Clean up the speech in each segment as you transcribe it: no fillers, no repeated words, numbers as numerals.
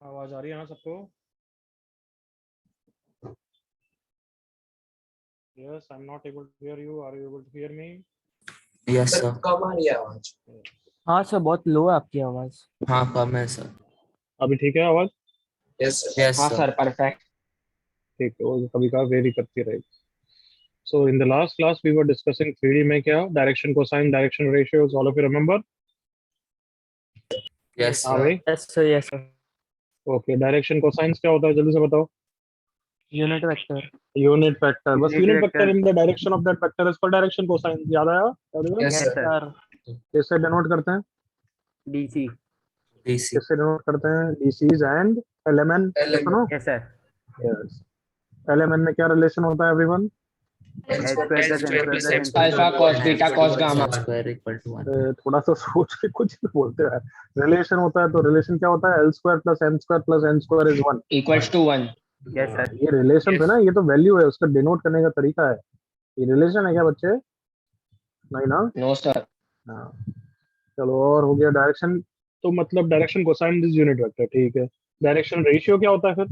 आवाज आ रही है ना सबको? Yes, I'm not able to hear you. Are you able to hear me? Yes sir sir. कम आ रही है आवाज। हाँ सर, बहुत लो है आपकी आवाज। हाँ कम है सर। अभी ठीक है आवाज? Yes sir. यस हाँ सर। Sir, perfect. ठीक है, वो कभी कभार वेरी करती रहेगी. So in the last class we were discussing 3D में क्या direction cosine direction ratios. All of you remember? Yes हाँ सर। भाई. Yes sir, yes sir. Okay, direction cosines क्या होता है जल्दी से बताओ. Unit vector. Unit vector. बस Unit unit vector vector. in the direction of that vector is called direction cosine. याद आया? everyone? Yes, yes sir. Sir. इससे डिनोट करते हैं. डीसी। डीसी। इससे डिनोट करते हैं DCs and LMN. LMN. सुनो. Yes sir. Yes. LMN में क्या रिलेशन होता है everyone? L square plus n square plus n alpha cos beta cos gamma. Square equal to 1। थोड़ा सा सोच के कुछ भी बोलते हैं. रिलेशन होता है तो रिलेशन क्या होता है? L square plus n square plus n square is 1. Equals to 1। Yes sir. ये रिलेशन है ना, ये तो वैल्यू है, उसका डिनोट करने का तरीका है. ये रिलेशन है क्या बच्चे? नहीं ना. No sir. हाँ. चलो, और हो गया डायरेक्शन. तो मतलब direction cosine is unit vector. ठीक है. डायरेक्शन रेशियो क्या होता है फिर?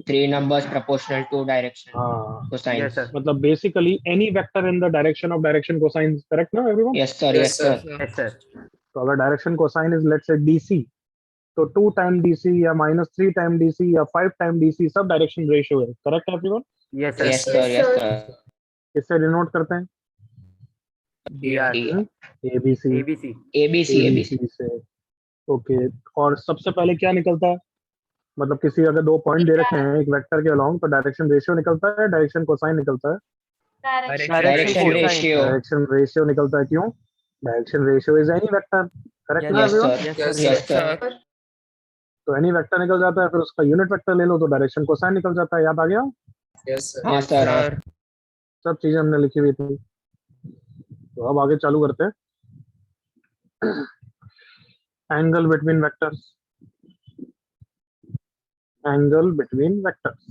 3 numbers proportional to direction हाँ. cosine। Yes sir. मतलब basically any vector in the direction of direction cosine. Correct ना everyone? Yes sir, Yes, yes sir. Sir. Yes sir. तो अगर direction cosine is let's say DC, तो 2 time DC या -3 time DC या 5 time DC सब direction ratio है. Correct है everyone? Yes sir. Yes sir, yes sir. किससे denote करते हैं? DR. ABC. ABC. ABC ABC. ABC से. ओके. और सबसे पहले क्या निकलता है? मतलब किसी अगर 2 पॉइंट दे रखे हैं एक वेक्टर के अलोंग, तो डायरेक्शन रेशियो निकलता है, डायरेक्शन कोसाइन निकलता है. Direction ratio. डायरेक्शन रेशियो निकलता है. क्यों? Direction ratio is any vector. Correct ना yes everyone? Sir, yes Yes, sir. Yes sir. तो एनी वेक्टर निकल जाता है, फिर उसका यूनिट वेक्टर ले लो तो डायरेक्शन कोसाइन निकल जाता है. याद आ गया? yes, sir. हाँ सर, हाँ। सब चीजें हमने लिखी हुई थी. तो अब आगे चालू करते हैं. Angle between vectors. Angle between vectors.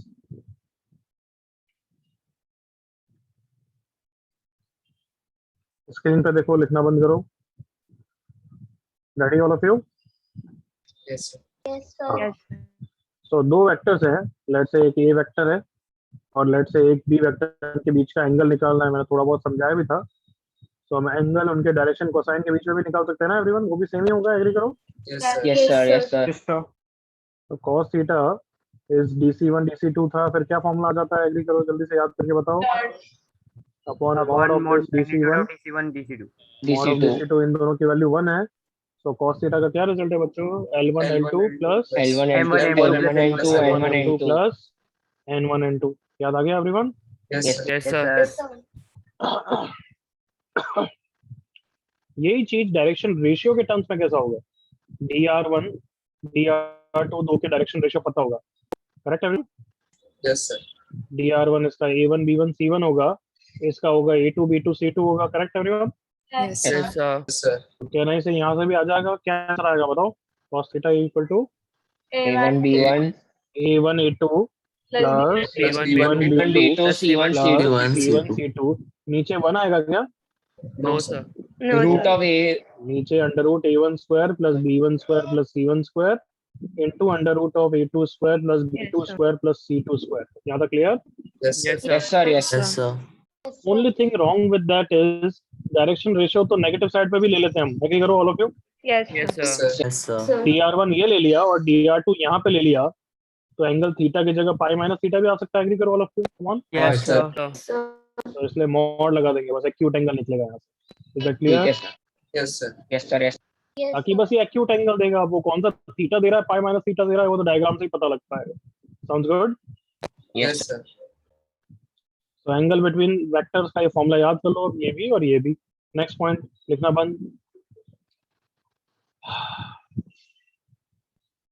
Screen पे देखो, लिखना बंद करो. Ready all of you? Yes, sir. तो दो वेक्टर्स हैं. लेट से एक ए वेक्टर है और लेट से एक बी वेक्टर के बीच का एंगल निकालना है. मैंने थोड़ा बहुत समझाया भी था. तो हम एंगल उनके डायरेक्शन कोसाइन के बीच में भी निकाल सकते हैं ना एवरीवन? वो भी सेम ही होगा. एग्री करो. Yes, sir. Yes sir, yes sir. तो cos theta is DC1 DC2 था. फिर क्या फॉर्मूला आ जाता है? एग्री करो, जल्दी से याद करके बताओ. Upon mod of this DC1 DC1 DC2। Mod of DC2 DC2. इन दोनों की वैल्यू 1 है. तो cos थीटा का क्या रिजल्ट है बच्चों? L1 L2 plus L1 M1 L2 M2 L1 L2 N1 N1 N2 N2। Plus N1 N2. याद आ गया everyone? Yes, yes sir. Yes sir. यही चीज डायरेक्शन रेशियो के टर्म्स में कैसा होगा? DR1 DR2 दो के डायरेक्शन रेशियो पता होगा. करेक्ट है? Yes, sir. DR1 इसका A1 B1 C1 होगा. इसका होगा A2 B2 C2 होगा. Correct everyone? Yes, sir. Yes, sir. कहना से यहाँ से भी आ जाएगा. क्या आंसर आएगा बताओ? cos theta equal to A1 B1 A1 A2 plus B1 B1 B2 B2 C1 C2 plus C1 C2. नीचे 1 आएगा क्या? No, sir. Root of A। नीचे under root A1 square plus B1 square plus C1 square into under root of A2 square plus B2 square plus C2 square. यहाँ तक clear? Yes, sir. Yes sir, yes yes sir. Sir. Only thing wrong with that is direction ratio तो negative side पे भी ले लेते हैं हम. Agree करो all of you? Yes, sir. Yes sir. DR1 ये ले लिया और DR2 यहाँ पे ले लिया, तो एंगल थीटा की जगह पाई माइनस थीटा भी आ सकता है. एग्री करो all of you? Come on. Yes sir. Sir. तो इसलिए मॉड लगा देंगे, बस एक्यूट एंगल निकलेगा यहाँ से. इज दैट ठीक है clear? Sir. Yes, sir. Yes sir, yes. ताकि बस ये एक्यूट एंगल देगा. वो कौन सा थीटा दे रहा है, पाई माइनस थीटा दे रहा है, वो तो डायग्राम से ही पता लगता है. Sounds good? Yes, yes sir. तो एंगल बिटवीन वेक्टर्स का ये फॉर्मूला याद कर लो. ये भी और ये भी. नेक्स्ट पॉइंट लिखना बंद.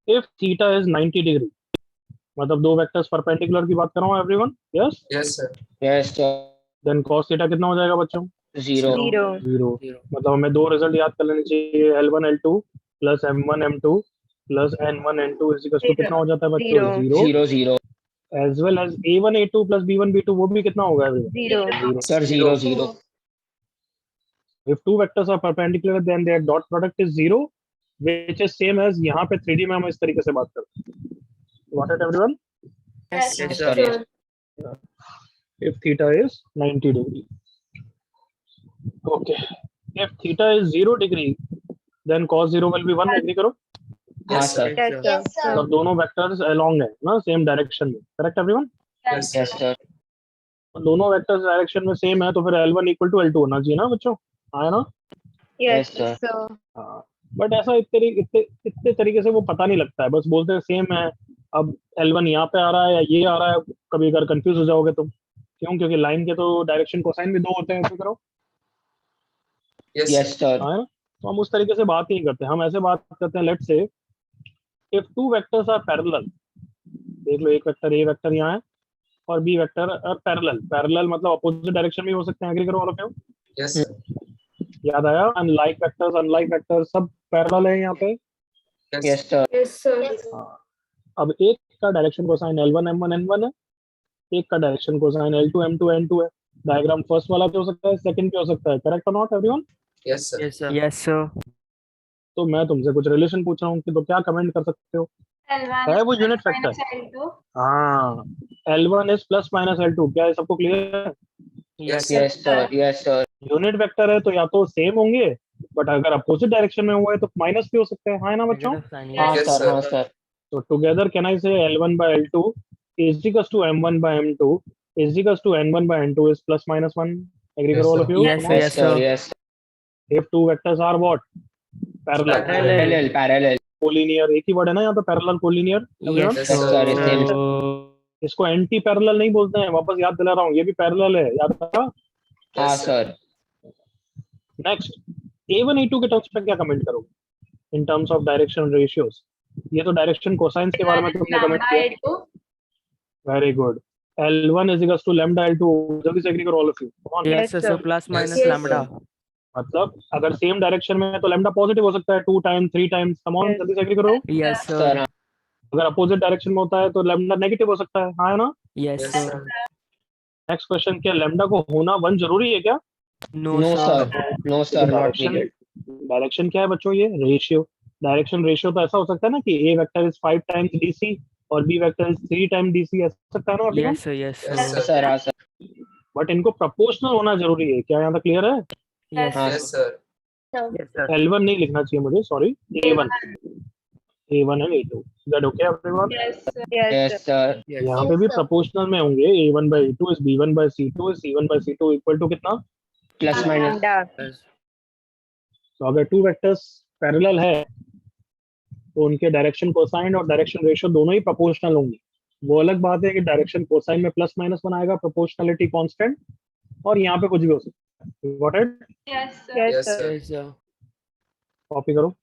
इफ थीटा इज 90 डिग्री, मतलब दो वेक्टर्स परपेंडिकुलर की बात कर रहा हूँ everyone. Yes. Yes, sir. Yes sir. Then cos theta कितना हो जाएगा बच्चों? 0 जीरो. मतलब हमें दो रिजल्ट याद कर लेने चाहिए. L1 L2 plus M1 M2 plus N1 N2 is equal to कितना हो जाता है बच्चों? 0. 0 0 as well as A1 A2 plus B1 B2 वो भी कितना होगा everyone? Zero. Sir 0 0। If two vectors are perpendicular then their dot product is 0, which is same as यहाँ पे 3D में हम इस तरीके से बात करते हैं. Got it, everyone? Yes, Yes, sir. sir. Yes. If theta is 90 degree. Okay. If theta is 0 degree, then cos 0 will be 1. Agree करो? हाँ sir. Yes, sir. Yes, sir. मतलब दोनों वेक्टर्स along है ना, सेम डायरेक्शन में. Correct everyone? Yes, Yes sir. दोनों vectors direction में same है, तो फिर L1 इक्वल टू L2 होना चाहिए ना बच्चों? आया ना? Yes sir. हाँ. बट ऐसा इतने तरीके से वो पता नहीं लगता है, बस बोलते हैं सेम है. अब L1 यहाँ पे आ रहा है या ये आ रहा है, कभी अगर कंफ्यूज हो जाओगे तुम. क्यों? क्योंकि लाइन के तो डायरेक्शन कोसाइन भी 2 होते हैं. ऐसे करो. Yes sir. हाँ, है ना? तो हम उस तरीके से बात नहीं करते, हम ऐसे बात करते हैं. Let's say if two vectors are parallel, देख लो, एक वेक्टर ए वेक्टर यहाँ है और B vector are parallel. Parallel मतलब अपोजिट डायरेक्शन में हो सकते हैं. एग्री करो all of you? Yes, sir. याद आया? अनलाइक वेक्टर्स सब पैरेलल है यहाँ पे. Yes sir. हाँ. अब एक का direction cosine L1 M1 N1 है, एक का direction cosine L2 M2 N2 है. डायग्राम फर्स्ट वाला पे हो सकता है, सेकंड पे हो सकता है. करेक्ट और not everyone? Yes, sir. Yes, sir. Yes, sir. तो मैं तुमसे कुछ रिलेशन पूछ रहा हूँ कि तो क्या कमेंट कर सकते हो? है वो यूनिट वेक्टर? हाँ, L1 is plus minus L2. क्या है, सबको क्लियर है? Yes, Yes sir. Yes sir. Unit vector है तो या तो सेम होंगे, बट अगर अपोजिट डायरेक्शन में हुआ है तो माइनस भी हो सकता है. हाँ ना बच्चों? Negative sign. हाँ Yes, sir. sir. हाँ sir. तो टुगेदर कैन आई से L1 by L2 is equals to M1 by M2 is equals to N1 by N2 is plus minus 1. Agree Yes, करो all sir. of you? Yes, Come on. Yes sir. Yes. If two vectors are what? Parallel. Parallel. Parallel. Collinear, एक ही word है ना यहाँ पे, parallel collinear. Yes, Yes, sir. sir. Same. इसको anti parallel नहीं बोलते हैं, वापस याद दिला रहा हूँ, ये भी पैरेलल है. याद रखा? हाँ Yes, sir. sir. Next, A1 A2 के टर्म्स में क्या कमेंट करोगे in terms of direction ratios? ये तो डायरेक्शन कोसाइंस के बारे में तुमने कमेंट किया. Very good. L1 is equals to lambda L2. जल्दी से एग्री करो all of you. Come on. Yes, sir. So plus minus Yes, lambda. मतलब अगर सेम डायरेक्शन में है तो लैम्डा पॉजिटिव हो सकता है 2 टाइम्स 3 टाइम्स. कम ऑन, जल्दी से एग्री करो. Yes, Sir. sir. अगर अपोजिट डायरेक्शन में होता है तो लैम्डा नेगेटिव हो सकता है. हाँ है ना? Yes, Yes, sir. Next question, क्या लैम्डा को होना 1 जरूरी है क्या? No, No sir. sir. No sir. Not direction, needed. Direction क्या है बच्चों? ये रेशियो. डायरेक्शन रेशियो तो ऐसा हो सकता है ना कि A vector is 5 times DC और B vector is 3 times DC. ऐसा सकता है ना? Yes, sir. Yes, Yes, sir. Yes sir. हाँ sir. बट इनको प्रोपोर्शनल होना जरूरी है क्या? यहाँ तक क्लियर है? Yes, हाँ Yes, sir. Yes, sir. L1 नहीं लिखना चाहिए मुझे, sorry. A1 and A2. Is that okay everyone? Yes sir. Yes. यहाँ पे भी प्रोपोर्शनल में होंगे. A1 by A2 is B1 by C2 is C1 by C2 equal to कितना? Plus minus. Yes. तो अगर टू वेक्टर्स पैरेलल है तो उनके डायरेक्शन कोसाइन और डायरेक्शन रेशियो दोनों ही प्रोपोर्शनल होंगे. वो अलग बात है कि डायरेक्शन कोसाइन में प्लस माइनस 1 आएगा, प्रोपोर्शनलिटी कांस्टेंट, और यहाँ पे कुछ भी हो सकता है. Got it? Yes, sir. Yes, sir. Copy करो.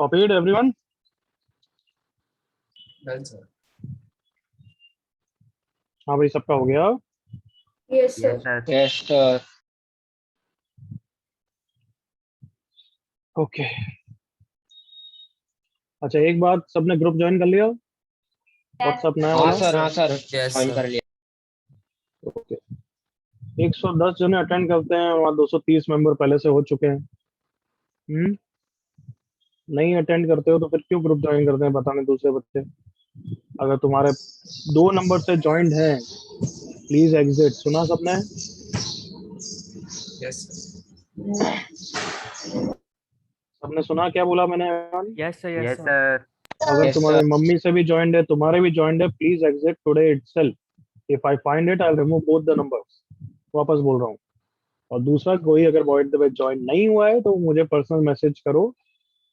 Copied everyone? Done, sir. हाँ भाई, सबका हो गया? Yes, sir. Yes, sir. Yes, sir. Okay. अच्छा, एक बात, सबने ग्रुप ज्वाइन कर लिया? व्हाट्सएप नया हाँ वाला? सर, हाँ सर, Yes, ज्वाइन sir. कर लिया। ओके। 110 जने अटेंड करते हैं और 230 मेंबर पहले से हो चुके हैं। नहीं अटेंड करते हो तो फिर क्यों ग्रुप ज्वाइन करते हैं, बताने दूसरे बच्चे। अगर तुम्हारे 2 नंबर से ज्वाइंट हैं, प्लीज एग्जिट। सुना सबने? Yes, sir. सबने सुना क्या बोला मैंने? Yes, sir. Yes, Yes, sir. sir. अगर Yes, तुम्हारे sir. मम्मी से भी ज्वाइंट है, तुम्हारे भी ज्वाइंट है, please exit today itself. If I find it, I will remove both the numbers. वापस बोल रहा हूँ। और दूसरा, कोई अगर वॉइड द वे ज्वाइन नहीं हुआ है तो मुझे पर्सनल मैसेज करो,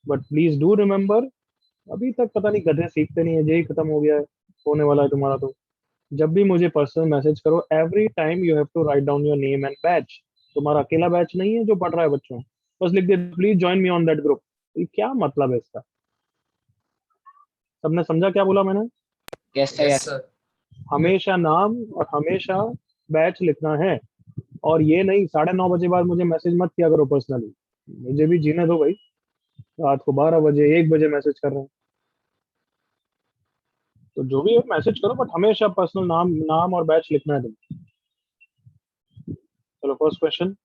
बट प्लीज डू रिमेम्बर, अभी तक पता नहीं गधे सीखते नहीं है, यही खत्म हो गया है, होने वाला है तुम्हारा। तो जब भी मुझे पर्सनल मैसेज करो, every time you have to write down your name and batch. तुम्हारा अकेला बैच नहीं है जो पढ़ रहा है बच्चों, बस लिख दे please join me on that group. क्या मतलब है इसका? सबने समझा क्या बोला मैंने? Yes, sir. Yes, Yes. sir. हमेशा नाम और हमेशा बैच लिखना है। और ये नहीं 9:30 बाद मुझे मैसेज मत किया करो पर्सनली, मुझे भी जीने दो भाई। रात को 12 बजे 1 बजे मैसेज कर रहे हैं, तो जो भी है मैसेज करो, बट हमेशा पर्सनल नाम नाम और बैच लिखना है तुम। चलो, first question.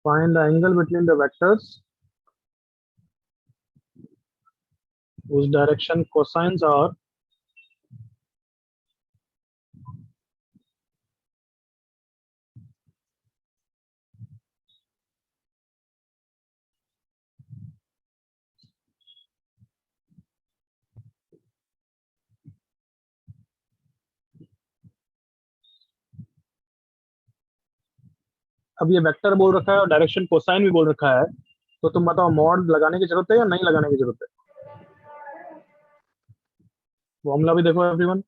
Find the angle between the vectors whose direction cosines are अब ये वेक्टर बोल रखा है और डायरेक्शन कोसाइन भी बोल रखा है, तो तुम बताओ मॉड लगाने की जरूरत है या नहीं लगाने की जरूरत है? फॉर्मूला भी देखो एवरीवन,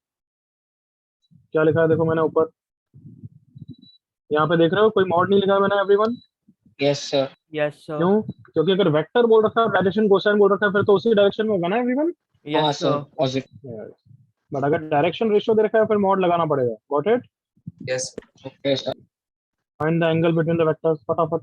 क्या लिखा है देखो मैंने ऊपर, यहाँ पे देख रहे हो, कोई मॉड नहीं लिखा है मैंने everyone. Yes, sir. Yes, sir. क्यों? क्योंकि अगर वेक्टर बोल रखा है, डायरेक्शन कोसाइन बोल रखा है, फिर तो उसी डायरेक्शन में होगा ना एवरीवन। हाँ Yes, sir, sir. Positive. But अगर डायरेक्शन रेशियो दे रखा है, फिर मॉड लगाना पड़ेगा। Got it? Yes, sir. Okay sir. Find the angle between the vectors, फटाफट।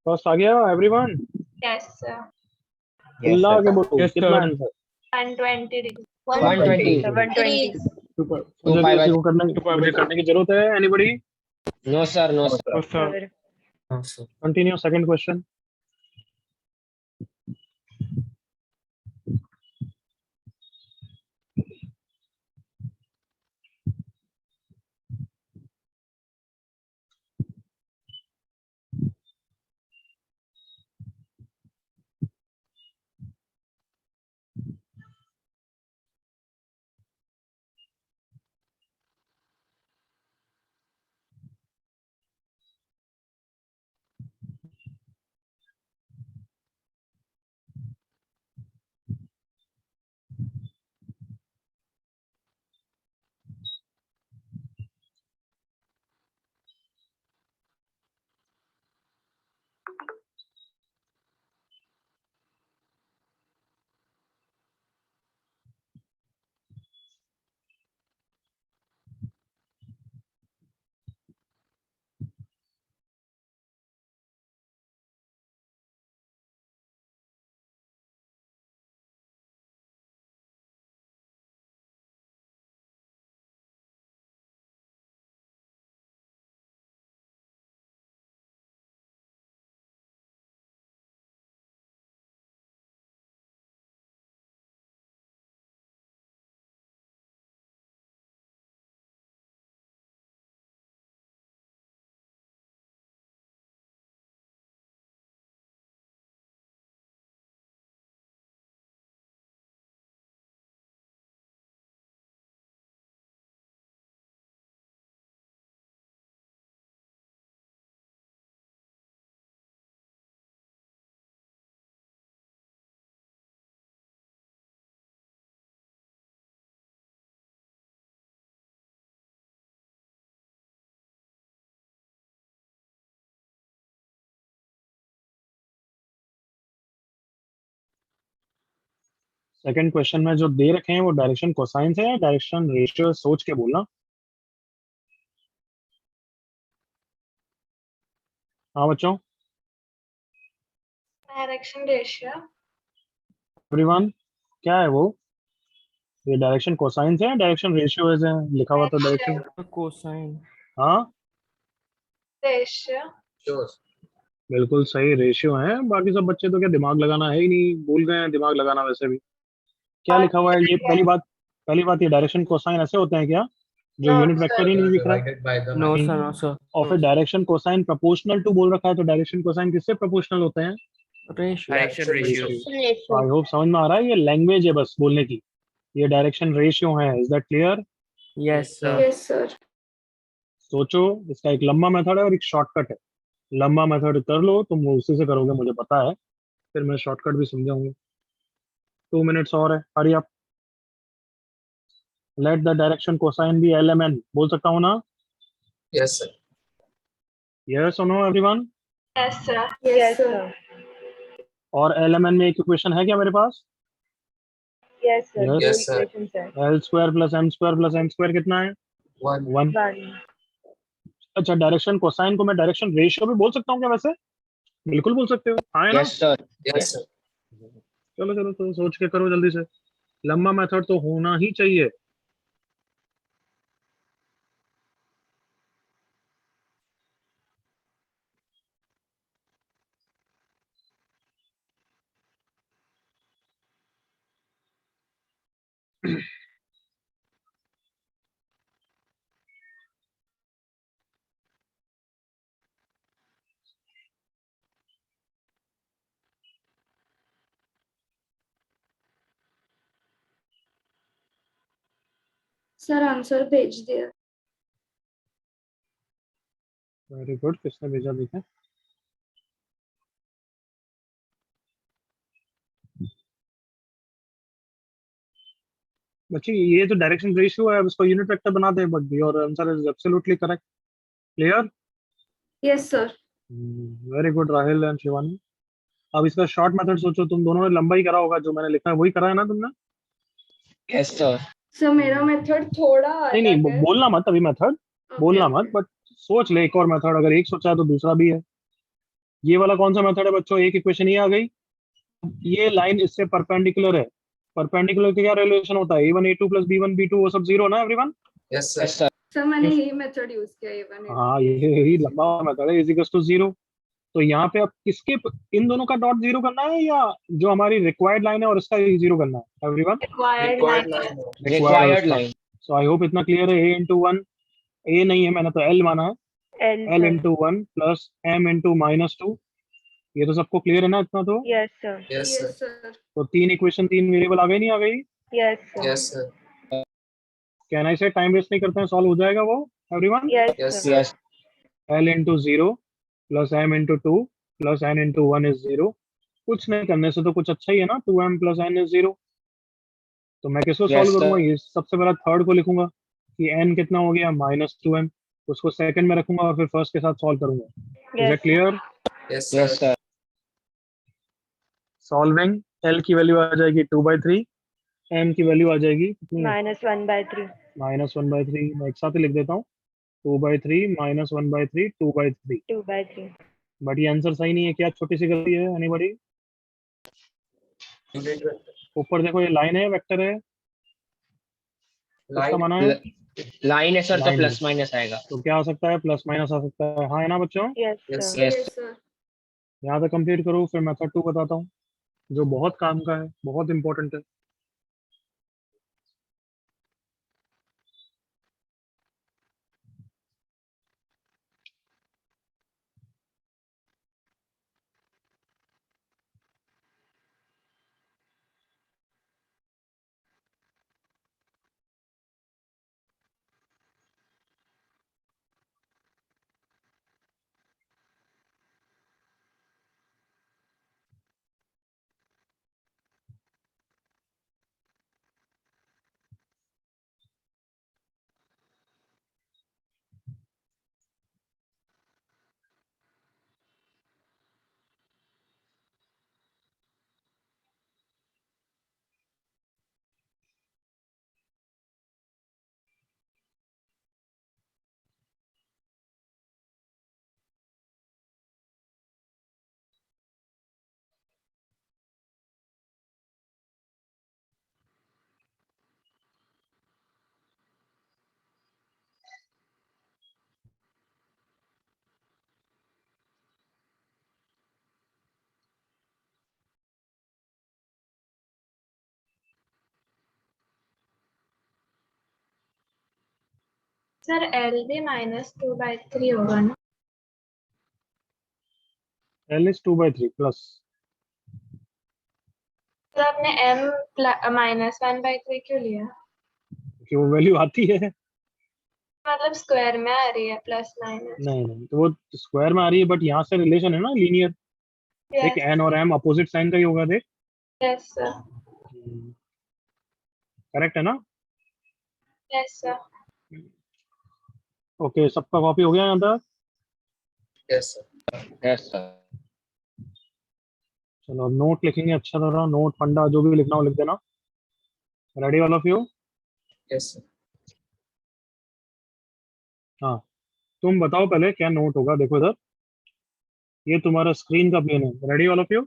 फर्स्ट आ गया एवरीवन? Yes, sir. Yes, अल्लाह के sir. बोलो Yes, कितना sir. आंसर? 120 degrees. 120. 120. मुझे pi by किसी को करने की जरूरत है? Anybody? No, sir. No, sir. Oh, sir. Continue second question. Second question में जो दे रखे हैं वो डायरेक्शन कोसाइन है या डायरेक्शन रेशियो? सोच के बोलना. हाँ बच्चों, Direction ratio. एवरीवन, क्या है वो? ये डायरेक्शन कोसाइन है या डायरेक्शन रेशियो है? लिखा हुआ तो डायरेक्शन. Cosine. हाँ Ratio. बिल्कुल सही, रेशियो है. बाकी सब बच्चे तो क्या दिमाग लगाना है ही नहीं, भूल गए हैं दिमाग लगाना. वैसे भी क्या लिखा हुआ है ये? पहली बात ये डायरेक्शन कोसाइन ऐसे होते हैं क्या जो No, यूनिट sir. वेक्टर ही नहीं दिख रहा? No, sir. No, sir. और फिर डायरेक्शन कोसाइन प्रोपोर्शनल टू बोल रखा है, तो डायरेक्शन कोसाइन किससे प्रोपोर्शनल होते हैं? Ratio. Direction ratio. I hope समझ में आ रहा है. ये लैंग्वेज है बस बोलने की. ये डायरेक्शन रेशियो है. Is that clear? Yes, sir. Yes, sir. सोचो, इसका एक लंबा मेथड है और एक शॉर्टकट है. लंबा मेथड कर लो, तुम उसी से करोगे मुझे पता है. फिर मैं शॉर्टकट भी समझाऊंगा. 2 मिनट्स और है. Hurry up. Let the direction cosine be LMN. बोल सकता हूँ ना? Yes, sir. यस और no everyone? Yes, sir. Yes, sir. और LMN में एक इक्वेशन है क्या मेरे पास? Yes, sir. Yes. Yes, sir. Equations, sir. L square plus M square plus M square कितना है? 1. 1. अच्छा, डायरेक्शन कोसाइन को मैं डायरेक्शन रेशियो भी बोल सकता हूँ क्या वैसे? बिल्कुल बोल सकते हो. हाँ है ना? Yes, sir. Yes, sir. चलो चलो, तो सोच के करो जल्दी से. लंबा मेथड तो होना ही चाहिए. सर आंसर भेज दिया. Very good. किसने भेजा देखें? बच्चे ये तो डायरेक्शन रेशियो है, अब इसको यूनिट वेक्टर बना दे. But your answer is absolutely correct. Clear? Yes sir. Very good Rahil and Shivani. अब इसका शॉर्ट मेथड सोचो. तुम दोनों ने लंबा ही करा होगा, जो मैंने लिखा है वही करा है ना तुमने? Yes, sir. सर मेरा मेथड थोड़ा नहीं अलग है. बोलना मत अभी मेथड. Okay, बोलना okay. मत, बट सोच ले एक और मेथड. अगर एक सोचा है तो दूसरा भी है. ये वाला कौन सा मेथड है बच्चों? एक इक्वेशन ये आ गई, ये लाइन इससे परपेंडिकुलर है, परपेंडिकुलर का क्या रिलेशन होता है? a1 a2 plus b1 b2 वो सब जीरो ना everyone? Yes, sir. Yes, sir. Sir मैंने यही मेथड यूज किया A1 हाँ यही लंबा मेथड है, इज इक्वल टू जीरो। तो यहाँ पे अब किसके, इन दोनों का डॉट जीरो करना है या जो हमारी रिक्वायर्ड लाइन है और इसका जीरो करना है everyone? Required line. Required line. So I hope इतना क्लियर है। a इंटू वन, a नहीं है मैंने तो l माना है, L, l sir. Into one plus m into minus two, ये तो सबको क्लियर है ना इतना? तो Yes, sir. Yes, sir. Yes sir तो तीन इक्वेशन, तीन वेरिएबल आ गई, नहीं आ गई? Yes, sir. Yes, sir. Can I से टाइम वेस्ट नहीं करते हैं, सॉल्व हो जाएगा वो everyone? Yes, Yes, sir. sir. Yes. l into zero plus m into two plus n into one is zero. कुछ नहीं करने से तो कुछ अच्छा ही है ना, 2m plus n is zero. तो मैं किसको Yes, सॉल्व sir. करूंगा? ये सबसे पहले थर्ड को लिखूंगा कि n कितना हो गया, माइनस 2m, उसको सेकंड में रखूंगा और फिर फर्स्ट के साथ सॉल्व करूंगा। Is Yes. It clear? Yes, sir. Yes, sir. Solving, l की वैल्यू आ जाएगी 2/3, m की वैल्यू आ जाएगी कितनी? -1/3. -1/3। मैं एक साथ ही लिख देता हूँ, 2/3 -1/3 2/3। 2/3. बट ये आंसर सही नहीं है, क्या छोटी सी गलती है एनीबॉडी? Unit vector. ऊपर देखो, ये लाइन है वेक्टर है, इसका Line. माना है Line है सर, तो Line प्लस है। माइनस आएगा. तो क्या आ सकता है? प्लस माइनस आ सकता है, हाँ है ना बच्चों? Yes, Yes, sir. sir. Yes. Yes sir यहाँ तक कंप्लीट करो, फिर मेथड 2 बताता हूँ जो बहुत काम का है, बहुत इंपॉर्टेंट है। सर L भी -2/3 होगा ना? l is 2/3 प्लस, तो आपने M -1/3 क्यों लिया? कि वो वैल्यू आती है। मतलब स्क्वायर में आ रही है प्लस माइनस। नहीं नहीं, तो वो स्क्वायर में आ रही है, बट यहाँ से रिलेशन है ना लीनियर। देख n और m अपोजिट साइन का ही होगा, देख। यस सर करेक्ट है ना? यस सर ओके, सबका कॉपी हो गया यहाँ तक? Yes, sir. Yes, sir. चलो अब नोट लिखेंगे, अच्छा तरह नोट, फंडा जो भी लिखना हो लिख देना। Ready all of you? Yes, sir. हाँ, तुम बताओ पहले क्या नोट होगा। देखो इधर, ये तुम्हारा स्क्रीन का प्लेन है। Ready all of you?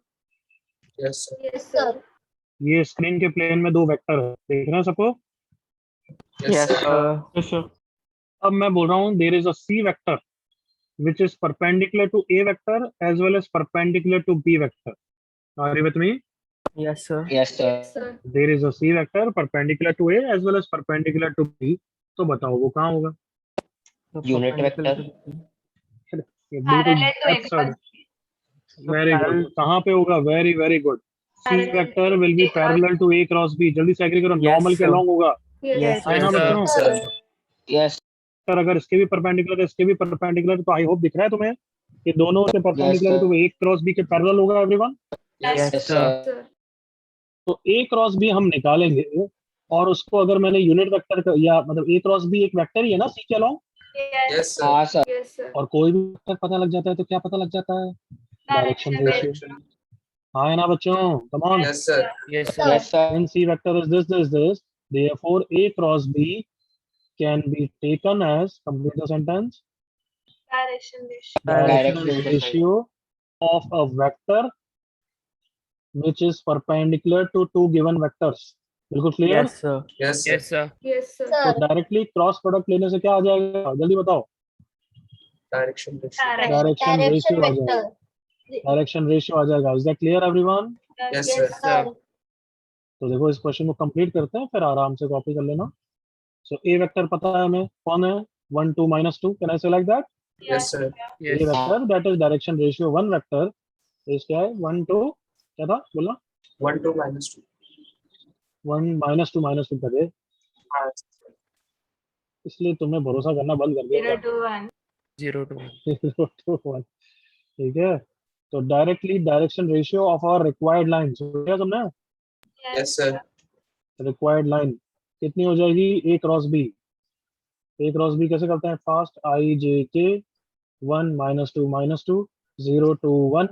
Yes, sir. Yes sir ये स्क्रीन के प्लेन में दो वेक्टर है, देख रहे हैं सबको? Yes, sir. Yes, sir. अब मैं बोल रहा हूँ there is a C vector which is perpendicular to a vector as well as perpendicular to b vector. Are you with me? Yes, sir. Yes, sir. Yes sir There is a c vector perpendicular to a as well as perpendicular to b. तो बताओ वो कहाँ होगा? So Unit perpendicular vector. to the- ये बिल्कुल Parallel to absurd. So Very good. parallel- कहाँ पे होगा? Very very good. C Parallel vector to will be A cross- parallel to a cross b. जल्दी से एग्री करो, Yes, नॉर्मल के sir. along होगा। Yes, है ना Yes, बच्चों? sir. Yes. सर अगर इसके भी परपेंडिकुलर है, इसके भी परपेंडिकुलर, तो आई होप दिख रहा है तुम्हें कि दोनों से परपेंडिकुलर है, sir. तो एक क्रॉस बी के पैरेलल होगा everyone. Yes, Yes, sir. Yes, sir. Sir तो ए क्रॉस बी हम निकालेंगे, और उसको अगर मैंने यूनिट वेक्टर या मतलब ए क्रॉस बी एक वेक्टर ही है ना सी के अलोंग, Yes, sir. हाँ सर. यस सर और कोई भी वेक्टर पता लग जाता है तो क्या पता लग जाता है? Direction ratio. हाँ है ना बच्चों? Come on. Yes, sir. yes, sir. Yes, sir. When C vector is this, therefore A cross B can be taken as, complete the sentence, direction ratio direction Direction ratio of a vector which is perpendicular to two given vectors. बिल्कुल clear? Yes, sir. Yes, sir. Yes, sir. Yes, sir. तो directly cross product लेने से क्या आ जाएगा, जल्दी बताओ? Direction ratio. Direction ratio आ जाएगा. डायरेक्शन रेशियो आ जाएगा. Is that clear everyone? Yes, sir. Sir. तो देखो इस क्वेश्चन को कंप्लीट करते हैं, फिर आराम से कॉपी कर लेना. सो ए वेक्टर पता है हमें कौन है, 1 2 -2. कैन आई से like that? Yes, sir. A Yes. Vector that is direction ratio one vector is क्या है, 1 2 क्या था बोला, 1 2 -2. 1 -2 -2 कर दे. इसलिए तुम्हें भरोसा करना बंद कर दिया. 0 to 1. 0 to 1. 0 to 1. ठीक है, तो directly direction ratio of our required line, क्या तुमने Yes, sir. रिक्वायर्ड लाइन कितनी हो जाएगी, A cross B. A cross B कैसे करते हैं, फास्ट आई जे के 1 -2 -2 0 to 1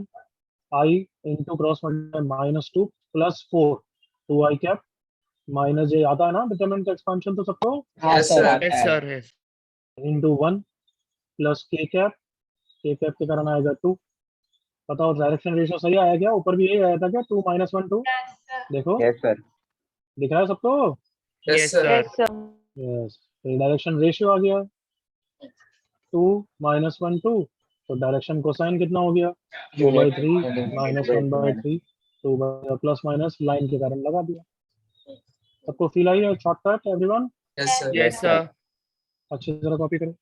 I into cross -2 + 4 2 I cap minus J आता है ना डिटरमिनेंट का एक्सपेंशन तो सबको, Yes, sir. Yes, sir. Yes. Into 1 plus के कैप के कारण आएगा 2. बताओ डायरेक्शन रेशियो सही आया क्या, ऊपर भी यही आया था क्या, 2 -1 2. Yes, sir. देखो Yes, sir. दिख रहा है सबको? Yes, Yes, sir. sir. Yes, sir. Yes, तो डायरेक्शन रेशियो आ गया 2 -1 2. तो डायरेक्शन कोसाइन कितना हो गया, 2/3 -1/3 2 प्लस माइनस लाइन के कारण लगा दिया. सबको फील आई है shortcut everyone? Yes, sir. Yes, sir. अच्छी तरह कॉपी करो.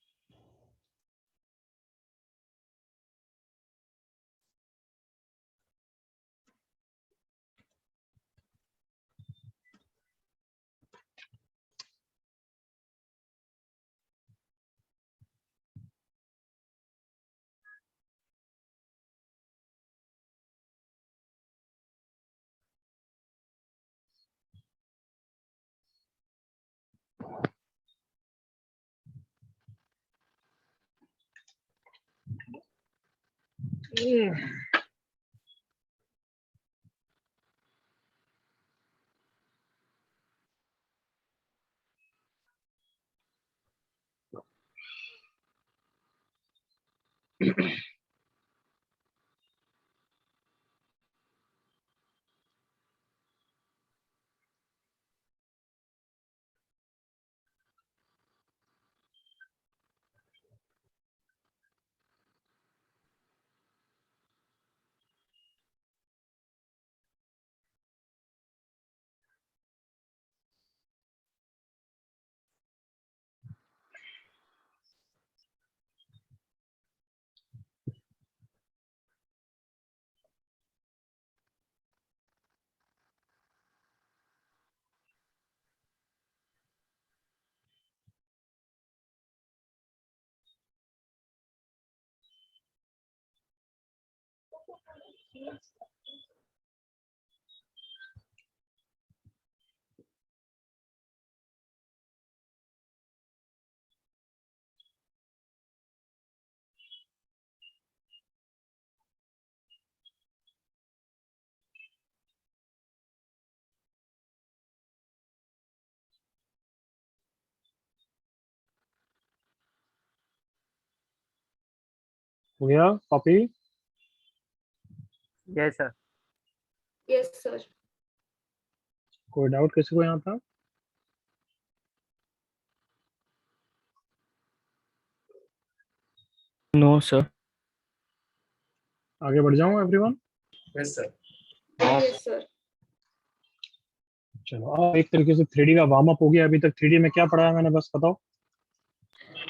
हो गया copy? Yes, sir. Yes, sir. कोई डाउट किसी को यहाँ था? No, sir. आगे बढ़ जाऊँ everyone? Yes, sir. Yes, sir. चलो अब एक तरीके से 3D का वार्म अप हो गया. अभी तक 3D में क्या पढ़ा है मैंने, बस बताओ.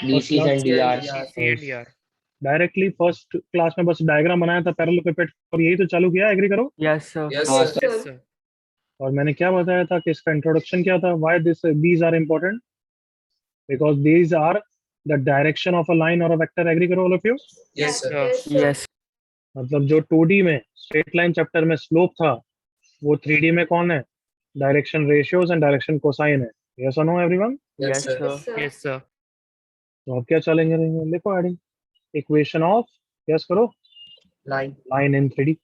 DCs and DRs. CDR. Directly first class में बस डायग्राम बनाया था पैरेललोपिपेड और यही तो चालू किया, एग्री करो. Yes, sir. Yes, हाँ, sir. Yes, sir. और मैंने क्या बताया था कि इसका इंट्रोडक्शन क्या था, why these are important, because these are the direction of a line और अ वेक्टर. एग्री करो all of you? Yes, sir. Yes, sir. Yes. मतलब जो 2D में स्ट्रेट लाइन चैप्टर में स्लोप था, वो 3D में कौन है, direction ratios and direction cosine है. यस और no everyone? Yes, Yes, sir. sir. Yes, sir. Yes, sir. तो अब क्या चलेंगे रहेंगे, देखो एडिंग इक्वेशन ऑफ, यस करो, Line. Line in 3D.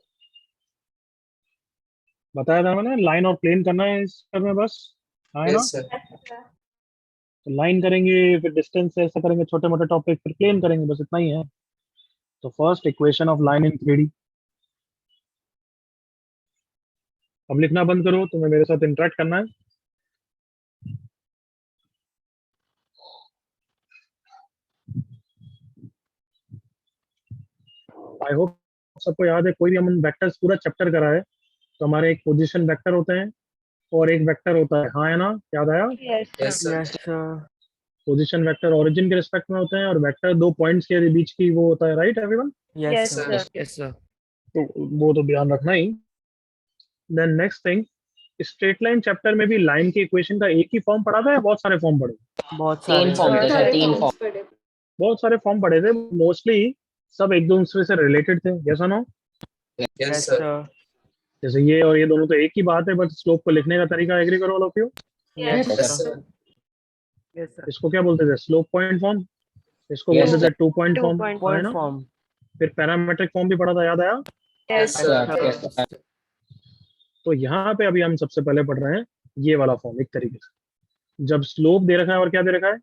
बताया था मैंने, लाइन और प्लेन करना है इस में बस. हाँ है ना? Yes, sir. Yes, sir. तो लाइन करेंगे, फिर डिस्टेंस से ऐसा करेंगे छोटे मोटे टॉपिक, फिर प्लेन करेंगे, बस इतना ही है. तो first equation of line in 3D. अब लिखना बंद करो, तुम्हें मेरे साथ इंटरेक्ट करना है। आई होप सबको याद है, कोई भी हम वेक्टर्स पूरा चैप्टर करा है तो हमारे एक पोजीशन वेक्टर होते हैं और एक वेक्टर होता है, हाँ है ना, याद आया? Yes, sir. Yes, sir. Yes, sir. Position vector origin के रिस्पेक्ट में होते हैं और वेक्टर दो पॉइंट्स के बीच की वो होता है, right everyone? Yes, Yes, sir. sir. Yes, sir. तो वो तो ध्यान रखना ही। Then next thing, straight line chapter में भी लाइन के इक्वेशन का एक ही फॉर्म पढ़ा था या बहुत सारे फॉर्म पढ़े? बहुत तीन सारे फॉर्म sir. थे सर, तीन फॉर्म। बहुत सारे फॉर्म पढ़े थे, मोस्टली सब एक दूसरे से रिलेटेड थे, यस और no? Yes, Yes, sir. sir. जैसे ये और ये दोनों तो एक ही बात है, बट स्लोप को लिखने का तरीका एग्री करो all of you? Yes, Yes, Yes, sir. sir. Yes, sir. इसको क्या बोलते थे? Slope point form. इसको Yes, बोलते थे 2 पॉइंट 2 फॉर्म, point. है Point ना? form. फिर पैरामेट्रिक फॉर्म भी पढ़ा था, याद आया? Yes, Yes, sir. sir. Yes, sir. तो यहाँ पे अभी हम सबसे पहले पढ़ रहे हैं ये वाला फॉर्म, एक तरीके से जब स्लोप दे रखा है और क्या दे रखा है,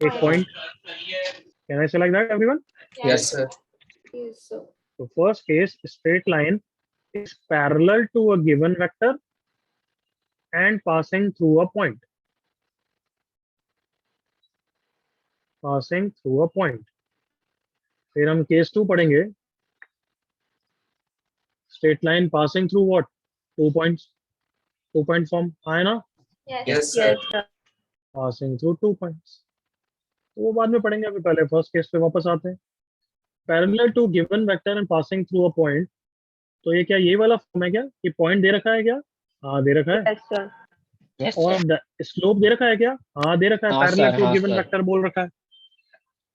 एक पॉइंट। कैन आई से like that everyone? Yes, sir. तो first case, straight line is parallel to a given vector and passing through a point. Passing through a point. फिर हम केस 2 पढ़ेंगे, straight line passing through what? 2 points, 2 point form, है ना? Yes, sir. Yes, sir. Passing through 2 points, तो वो बाद में पढ़ेंगे, अभी पहले फर्स्ट केस पे वापस आते हैं। Parallel to given vector and passing through a point, तो ये क्या ये वाला फॉर्म है क्या? ये पॉइंट दे रखा है क्या? हाँ दे रखा है। Yes, sir. Yes, sir. और स्लोप दे रखा है क्या? हाँ दे रखा है, हाँ, पैरेलल sir, टू हाँ, गिवन sir. वेक्टर बोल रखा है,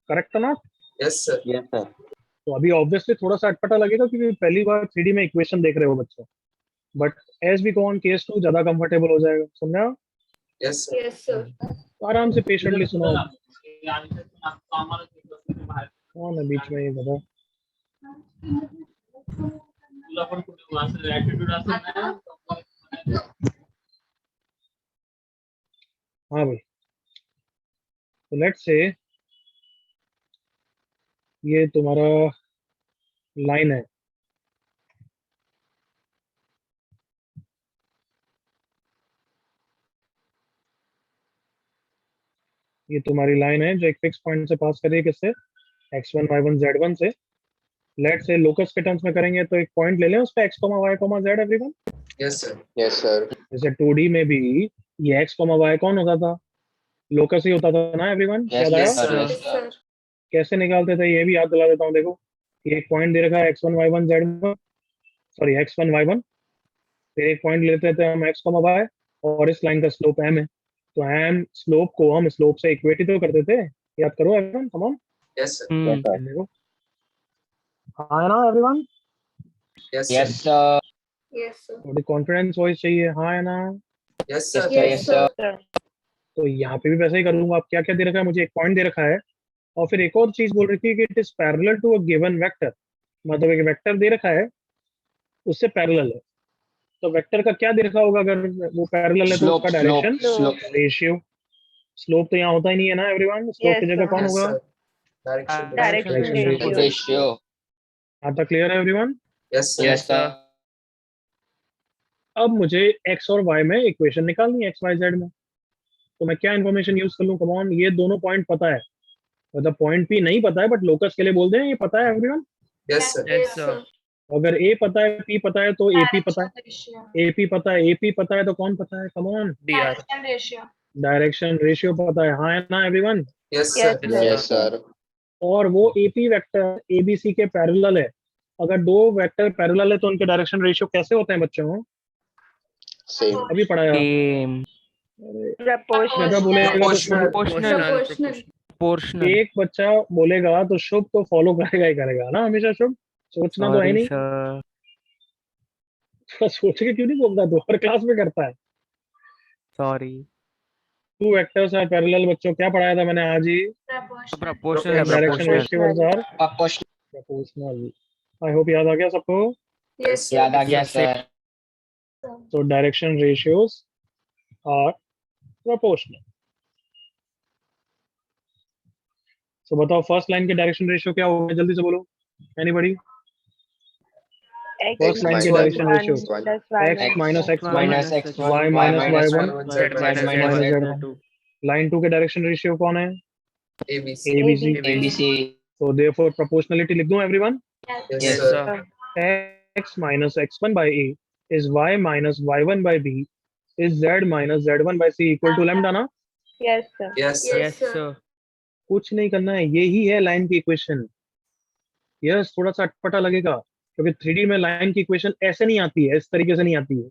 करेक्ट ना? Yes, sir. Yes, sir. तो अभी ऑब्वियसली थोड़ा सा अटपटा लगेगा क्योंकि पहली बार 3D में इक्वेशन देख रहे हो बच्चों, but as we go on case 2 ज्यादा कंफर्टेबल हो जाएगा, समझा? Yes, sir. Yes, sir. तो आराम से पेशेंटली सुनो। कौन है बीच में ये बता? हाँ भाई, तो लेट्स से ये तुम्हारा लाइन है, ये तुम्हारी लाइन है जो एक फिक्स पॉइंट से पास कर रही है, किससे? x1 y1 z1 से। लेट्स से लोकस के टर्म्स में करेंगे तो एक पॉइंट ले लें उस पे x, y, z everyone. Yes, sir. Yes, sir. जैसे 2D में भी ये x, y कौन होता था? लोकस ही होता था ना एवरीवन, Yes, याद आया? yes, sir. Yes, Yes, sir. कैसे निकालते थे ये भी याद दिला देता हूँ, देखो ये एक पॉइंट दे रखा है x1 y1 z1, sorry x1 y1, फिर एक पॉइंट लेते थे हम x, y और इस लाइन का स्लोप m है, तो m स्लोप को हम स्लोप से इक्वेट ही तो करते थे, याद करो everyone, come on. Yes, sir. Yes, sir. देखो हाँ है ना everyone? Yes, sir. Yes, sir. Yes, sir. थोड़ी कॉन्फिडेंस वॉइस चाहिए, हाँ है ना? Yes, sir. Yes, sir. Yes, sir. Sir. तो यहाँ पे भी वैसे ही करूंगा। आप क्या क्या दे रखा है, मुझे एक पॉइंट दे रखा है और फिर एक और चीज बोल रही थी कि it is parallel to a given vector, मतलब एक वेक्टर दे रखा है उससे पैरेलल है, तो वेक्टर का क्या दे रखा होगा अगर वो पैरेलल है तो Slope, उसका slope, direction slope. Ratio. Slope तो यहाँ होता ही नहीं है ना एवरीवन, स्लोप Yes, की जगह sir. कौन Yes, होगा? sir. Direction. Direction Direction ratio. Ratio. आता क्लियर है everyone? Yes, sir. Yes, sir. अब मुझे एक्स और वाई में इक्वेशन निकालनी है, एक्स वाई जेड में, तो मैं क्या इन्फॉर्मेशन यूज कर लूँ? कम ऑन, ये दोनों पॉइंट पता है, मतलब पॉइंट पी नहीं पता है बट लोकस के लिए बोल दें ये पता है everyone. Yes, sir. Yes, sir. अगर ए पता है, पी पता है तो एपी पता है, Direction ratio. एपी पता है, एपी पता है तो कौन पता है? Come on, DR. Direction ratio. Direction ratio पता है, हाँ है ना everyone? Yes, sir. Yes, sir. Yes, sir. और वो एपी वेक्टर एबीसी के पैरेलल है, अगर दो वेक्टर पैरेलल है तो उनके डायरेक्शन रेशियो कैसे होते हैं बच्चों? Same. अभी पढ़ाया। Same. अरे Proportional. बच्चा बोलेगा तो Proportional. Proportional. Proportional. एक बच्चा बोलेगा तो शुभ तो फॉलो करेगा ही करेगा ना हमेशा, शुभ सोचना तो है Sorry, नहीं, sir. थोड़ा सोच के क्यों नहीं बोलता? तो हर क्लास में करता है। Sorry. Two vectors are parallel, बच्चों क्या पढ़ाया था मैंने आज ही? Proportional. Proportional है, direction proportional. Ratios are Proportional. Proportional. I hope याद आ गया सबको। Yes, sir. याद आ गया, Yes, sir. sir. तो डायरेक्शन रेशियोज आर प्रोपोर्शनल। तो बताओ फर्स्ट लाइन के डायरेक्शन रेशियो क्या होगा, जल्दी से बोलो एनीबॉडी? X First line की X1 direction ratio. one plus y X minus minus x x1, minus x1, y minus y1, Z minus minus Z2. z1. Line 2 के डायरेक्शन रेशियो कौन है? ABC. ABC. ABC. So therefore proportionality लिख दूं everyone? Yes, Yes, sir. X minus x1 by a is y minus y1 by b is z minus z1 by c equal to lambda ना? Yes, sir. Yes, sir. Yes, sir. कुछ नहीं करना है, यही है line की equation. Yes थोड़ा सा अटपटा लगेगा क्योंकि 3D में लाइन की इक्वेशन ऐसे नहीं आती है, इस तरीके से नहीं आती है,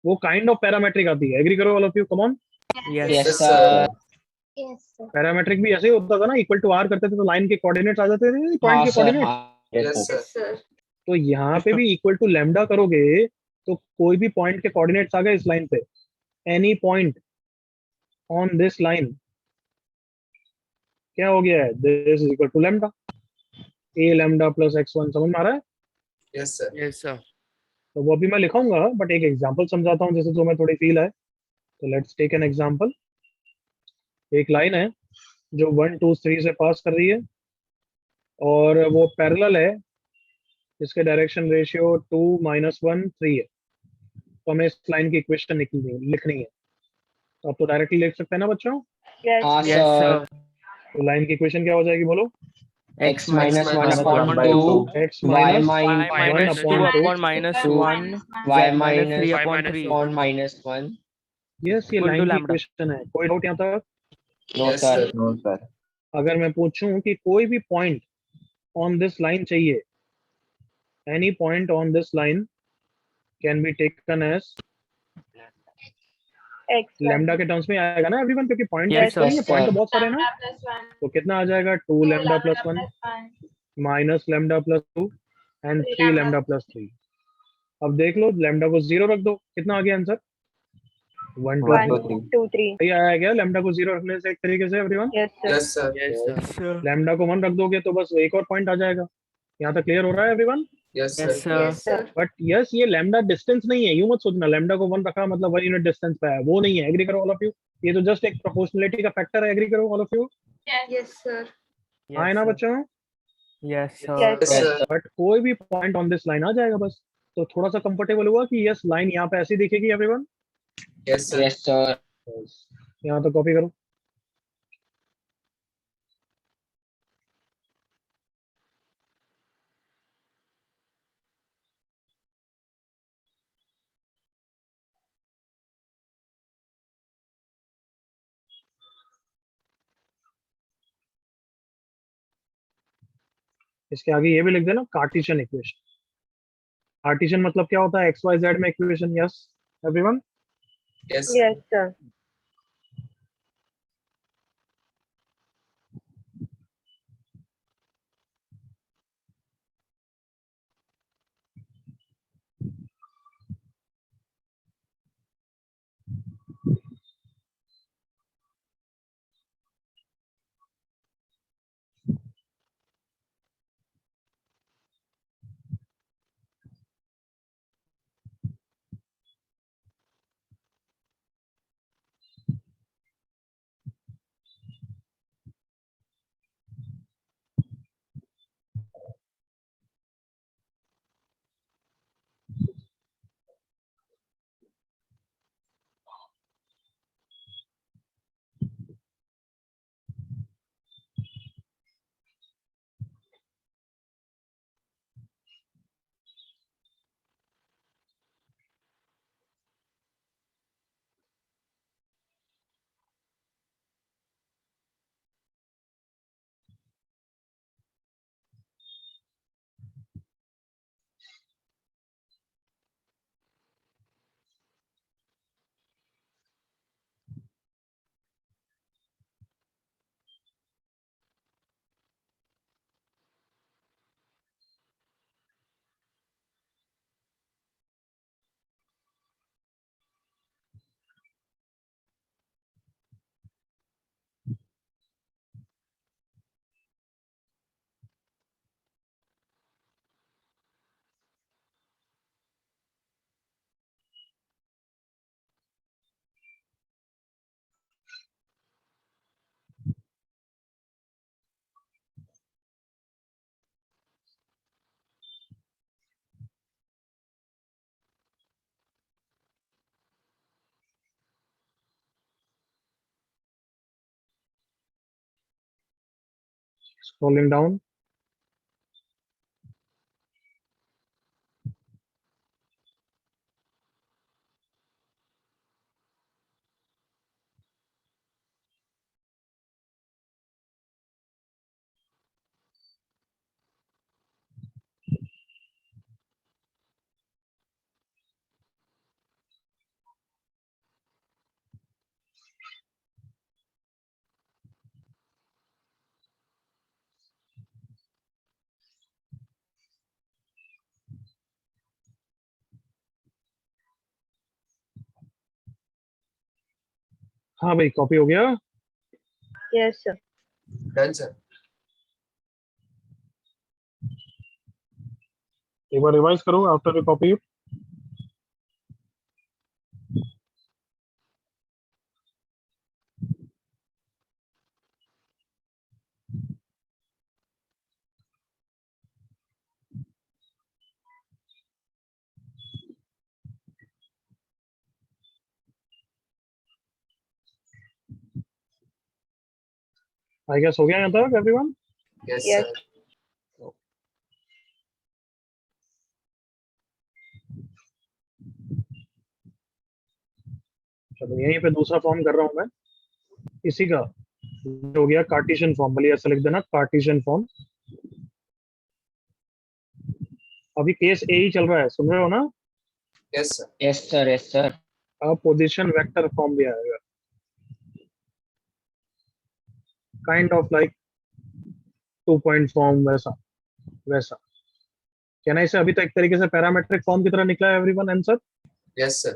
वो काइंड ऑफ पैरामेट्रिक आती है. एग्री करो all of you, come on. Yes, Yes, Yes, sir. sir. Yes, sir. Parametric भी ऐसे ही होता था ना, इक्वल टू आर करते थे तो लाइन के कोऑर्डिनेट्स आ जाते थे, पॉइंट हाँ के सर, कोऑर्डिनेट. हाँ. Yes, sir. Sir. तो यहाँ पे भी इक्वल टू लैम्डा करोगे तो कोई भी पॉइंट के कोऑर्डिनेट्स आ गए इस लाइन पे, any point on this line क्या हो गया है, this is equal to lambda. A lambda plus x1 समझ में आ रहा है? Yes, sir. yes, sir. तो वो अभी मैं लिखाऊंगा बट एक एग्जांपल समझाता हूँ जिससे तुम्हें थोड़ी फील है. तो लेट्स टेक एन एग्जांपल. एक लाइन है जो 1 2 3 से पास कर रही है और वो पैरेलल है, जिसके डायरेक्शन रेशियो 2 -1 3 है. तो हमें इस लाइन की इक्वेशन लिखनी है. तो आप तो डायरेक्टली लिख सकते हैं ना बच्चों? Yes, हाँ Yes, सर. sir. तो लाइन की इक्वेशन क्या हो जाएगी बोलो? X minus 1 minus upon 1 2, x y minus y minus minus 2 1 upon minus Plus 1 y z minus 3 minus upon 3 upon minus 1. Yes ये equal to लाइन की lambda. इक्वेशन है. कोई डाउट यहाँ तक? No Yes, sir. sir. No sir. अगर मैं पूछूं कि कोई भी पॉइंट ऑन दिस लाइन चाहिए, any point on this line can be taken as X lambda के टर्म्स में आएगा ना एवरीवन, क्योंकि पॉइंट Yes, एक तो नहीं है, sir. पॉइंट तो बहुत सारे हैं ना. Lambda plus 1. तो कितना आ जाएगा? 2 lambda plus 1 minus lambda plus 2 and 3 lambda plus 3. अब देख लो, लैम्डा को 0 रख दो, कितना आ गया आंसर? 1 2 1 3. 2 3. 2 3. सही आया क्या लैम्डा को 0 रखने से एक तरीके से everyone? Yes, sir. Yes, sir. Yes, sir. Lambda को 1 रख दोगे तो बस एक और पॉइंट आ जाएगा. यहाँ तक क्लियर हो रहा है everyone? Yes, Yes, sir. sir. Yes, sir. But yes ये लैम्डा डिस्टेंस नहीं है, यूं मत सोचना लैम्डा को 1 रखा मतलब 1 यूनिट डिस्टेंस पे है, वो नहीं है. एग्री करो ऑल ऑफ यू? ये तो जस्ट एक प्रोपोर्शनलिटी का फैक्टर है. एग्री करो all of you? Yes, sir. हाँ है ना बच्चों? Yes, sir. Yes, Yes, sir. sir. But कोई भी पॉइंट ऑन दिस लाइन आ जाएगा बस. तो थोड़ा सा कंफर्टेबल हुआ कि यस लाइन यहाँ पे ऐसी दिखेगी everyone. Yes, sir. Yes sir. यहाँ तो कॉपी करो. इसके आगे ये भी लिख देना, कार्टेशियन इक्वेशन. कार्टेशियन मतलब क्या होता है? एक्स वाई जेड में equation. Yes everyone? Yes, sir. Yes, sir. Scrolling down. हाँ भाई, कॉपी हो गया? Yes, sir. Done, sir. एक बार रिवाइज करो after the copy. I guess हो गया यहाँ तक एवरीवन? Yes, Yes. sir. चलो यहीं पे दूसरा फॉर्म कर रहा हूँ मैं इसी का. हो गया कार्टेशियन फॉर्म. भले ऐसा लिख देना, कार्टेशियन फॉर्म. अभी केस ए ही चल रहा है, सुन रहे हो ना? Yes, sir. Yes, sir. Yes, sir. अब पोजीशन वेक्टर फॉर्म भी आएगा. Kind of like 2 point form, वैसा वैसा. क्या ना, इसे अभी तक एक तरीके से पैरामेट्रिक फॉर्म की तरह निकला है एवरीवन आंसर. Yes, sir.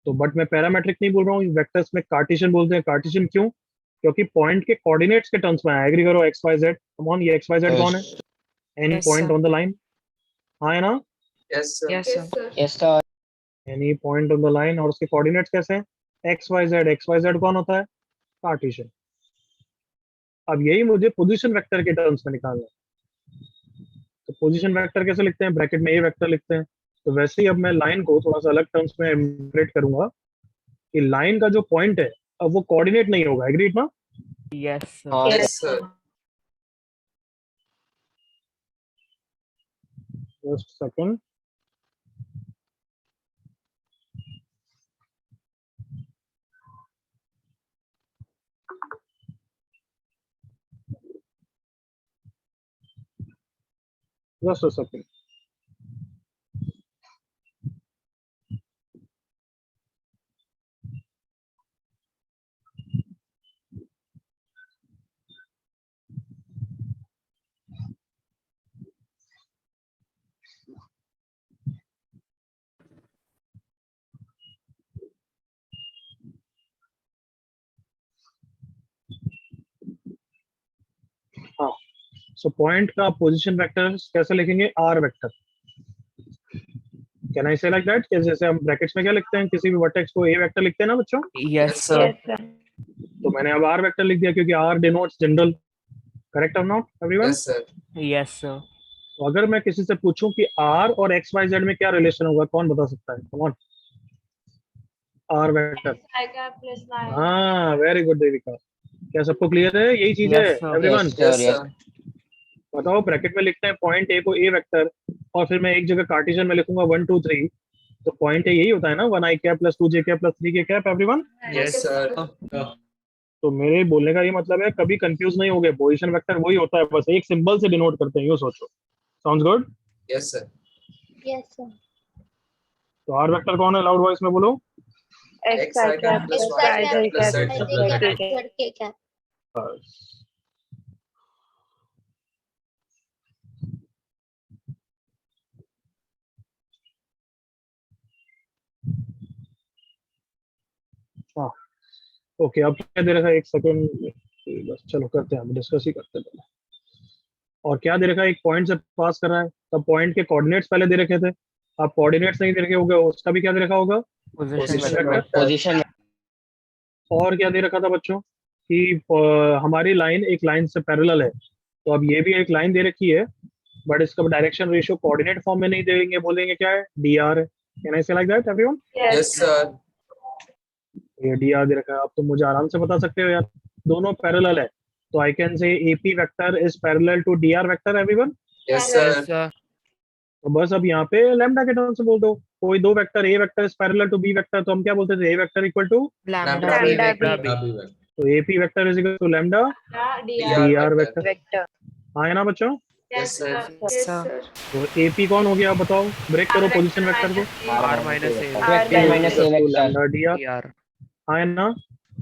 तो बट मैं पैरामेट्रिक नहीं बोल रहा हूँ, वेक्टर्स में कार्टेशियन बोलते हैं. कार्टेशियन क्यों? क्योंकि पॉइंट के कोऑर्डिनेट्स के टर्म्स में है. एग्री करो, X Y Z. Come on, ये एक्स वाई जेड कौन है? Any Yes, point sir. On the line. हाँ है ना? Yes, sir. Yes, sir. Yes, sir. Any point on the line. और उसके कोऑर्डिनेट्स कैसे हैं? X Y Z. X Y Z कौन होता है? कार्टेशियन. अब यही मुझे पोजीशन वेक्टर के टर्म्स में निकालना है. तो पोजीशन वेक्टर कैसे लिखते हैं? ब्रैकेट में ए वेक्टर लिखते हैं. तो वैसे ही अब मैं लाइन को थोड़ा सा अलग टर्म्स में इंटरप्रेट करूंगा कि लाइन का जो पॉइंट है अब वो कोऑर्डिनेट नहीं होगा. एग्रीड ना? Yes, sir. हाँ. Yes, sir. Just second. Just a second. हाँ, सो पॉइंट का पोजीशन वेक्टर कैसे लिखेंगे? Are vector. कैन आई से लाइक दैट? जैसे हम ब्रैकेट्स में क्या लिखते हैं, किसी भी वर्टेक्स को ए वेक्टर लिखते हैं ना बच्चों. Yes, sir. Yes, sir. तो मैंने अब आर वेक्टर लिख दिया क्योंकि आर डिनोट्स जनरल. करेक्ट और not everyone? Yes, sir. Yes, sir. तो अगर मैं किसी से पूछूं कि आर और एक्स वाई जेड में क्या रिलेशन होगा, कौन बता सकता है? Come on. R vector. I got plus nine. हाँ, वेरी गुड देविका. क्या सबको क्लियर है? यही चीज है Yes, sir. Everyone? Yes, sir. Yes, Yes. sir. बताओ, ब्रैकेट में लिखते हैं पॉइंट ए को ए वेक्टर और फिर मैं एक जगह कार्टेशियन में लिखूंगा 1 2 3. तो पॉइंट ए यही होता है ना, 1 i cap plus 2 j cap plus 3 k cap everyone. Yes, sir. तो मेरे बोलने का ये मतलब है, कभी कंफ्यूज नहीं हो गए. पोजीशन वेक्टर वही होता है, बस एक सिंबल से डिनोट करते हैं, यूं सोचो. Sounds good? Yes, sir. Yes, sir. तो आर वेक्टर कौन है? लाउड वॉइस में बोलो. X I cap plus X I Y cap Z plus cap Y plus Z K cap cap. plus K cap. बस. हाँ, ओके. अब क्या दे रखा है? एक सेकंड. बस चलो करते हैं, हम डिस्कस ही करते हैं पहले. और क्या दे रखा है? एक पॉइंट से पास कर रहा है, तब पॉइंट के कोऑर्डिनेट्स पहले दे रखे थे. अब कोऑर्डिनेट्स नहीं दे रखे होंगे, उसका भी क्या दे रखा होगा? Position Position vector. vector. Position. और क्या दे रखा था बच्चों कि हमारी लाइन एक लाइन से पैरेलल है. तो अब ये भी एक लाइन दे रखी है, बट इसका डायरेक्शन रेशियो कोऑर्डिनेट फॉर्म में नहीं देंगे, बोलेंगे क्या है? dr है. कैन आई से like that everyone? Yes, sir. ये dr दे रखा है. अब तो मुझे आराम से बता सकते हो यार, दोनों पैरेलल है. तो I can say AP vector is parallel to DR vector everyone. Yes, Yes, sir. sir. तो बस अब यहाँ पे लैम्डा के टर्म से बोल दो, कोई दो vector A vector is parallel to B vector, तो हम क्या बोलते थे, A vector equal to, Lambda Lambda B Lambda vector B. B. तो AP vector is equal to lambda DR. DR vector. Vector. हाँ है ना बच्चों? Yes, sir. Yes, Yes, sir. sir. तो AP कौन हो गया आप बताओ, ब्रेक करो पोजीशन वेक्टर को। R minus A Vector minus A vector. Lambda DR, DR. हाँ है ना?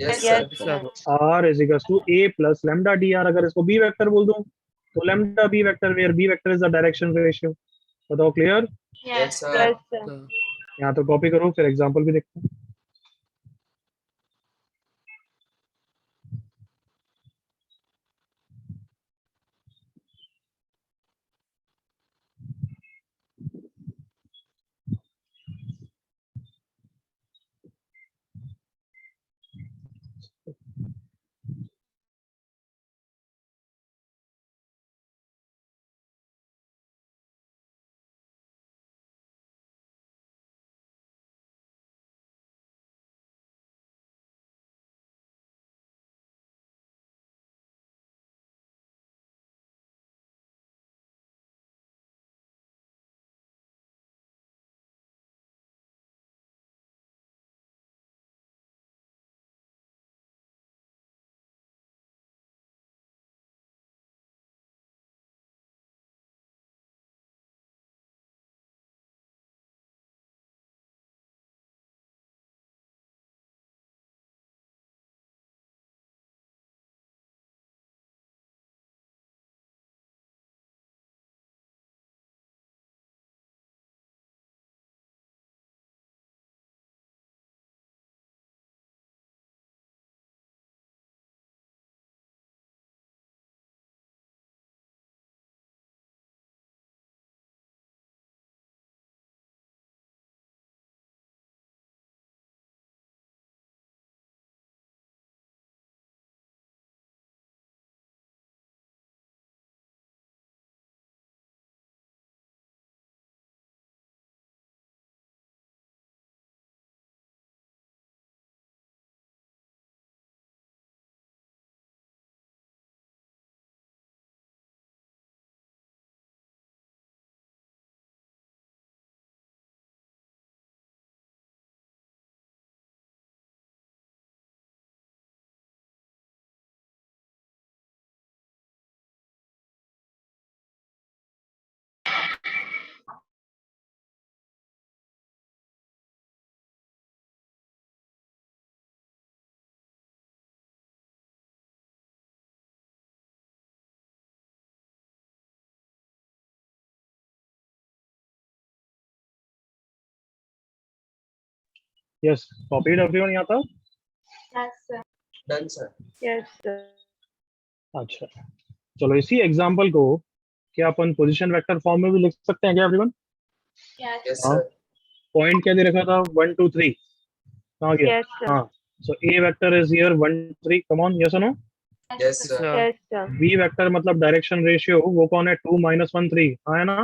Yes, Yes, sir. sir. R is equal to A plus lambda DR। अगर इसको B वेक्टर बोल दूं तो lambda B vector, where B vector is the direction ratio. बताओ clear? Yes, sir. Yes, sir. Sir. यहाँ तो कॉपी करो, फिर एग्जांपल भी देखते हैं। यस, कॉपीड एवरीवन यहाँ तक? Yes, sir. Done, sir. Yes, sir. अच्छा, चलो इसी एग्जांपल को क्या अपन पोजीशन वेक्टर फॉर्म में भी लिख सकते हैं क्या एवरीवन? Yes. Yes, हाँ। sir. पॉइंट क्या दे रखा था, 1 2 3, कहाँ गया? Yes, sir. हाँ, so A vector is here 1 3, come on, yes और no? Yes, sir. Sir. Yes, sir. B vector मतलब डायरेक्शन रेशियो, वो कौन है, 2 - 1 3, हाँ है ना?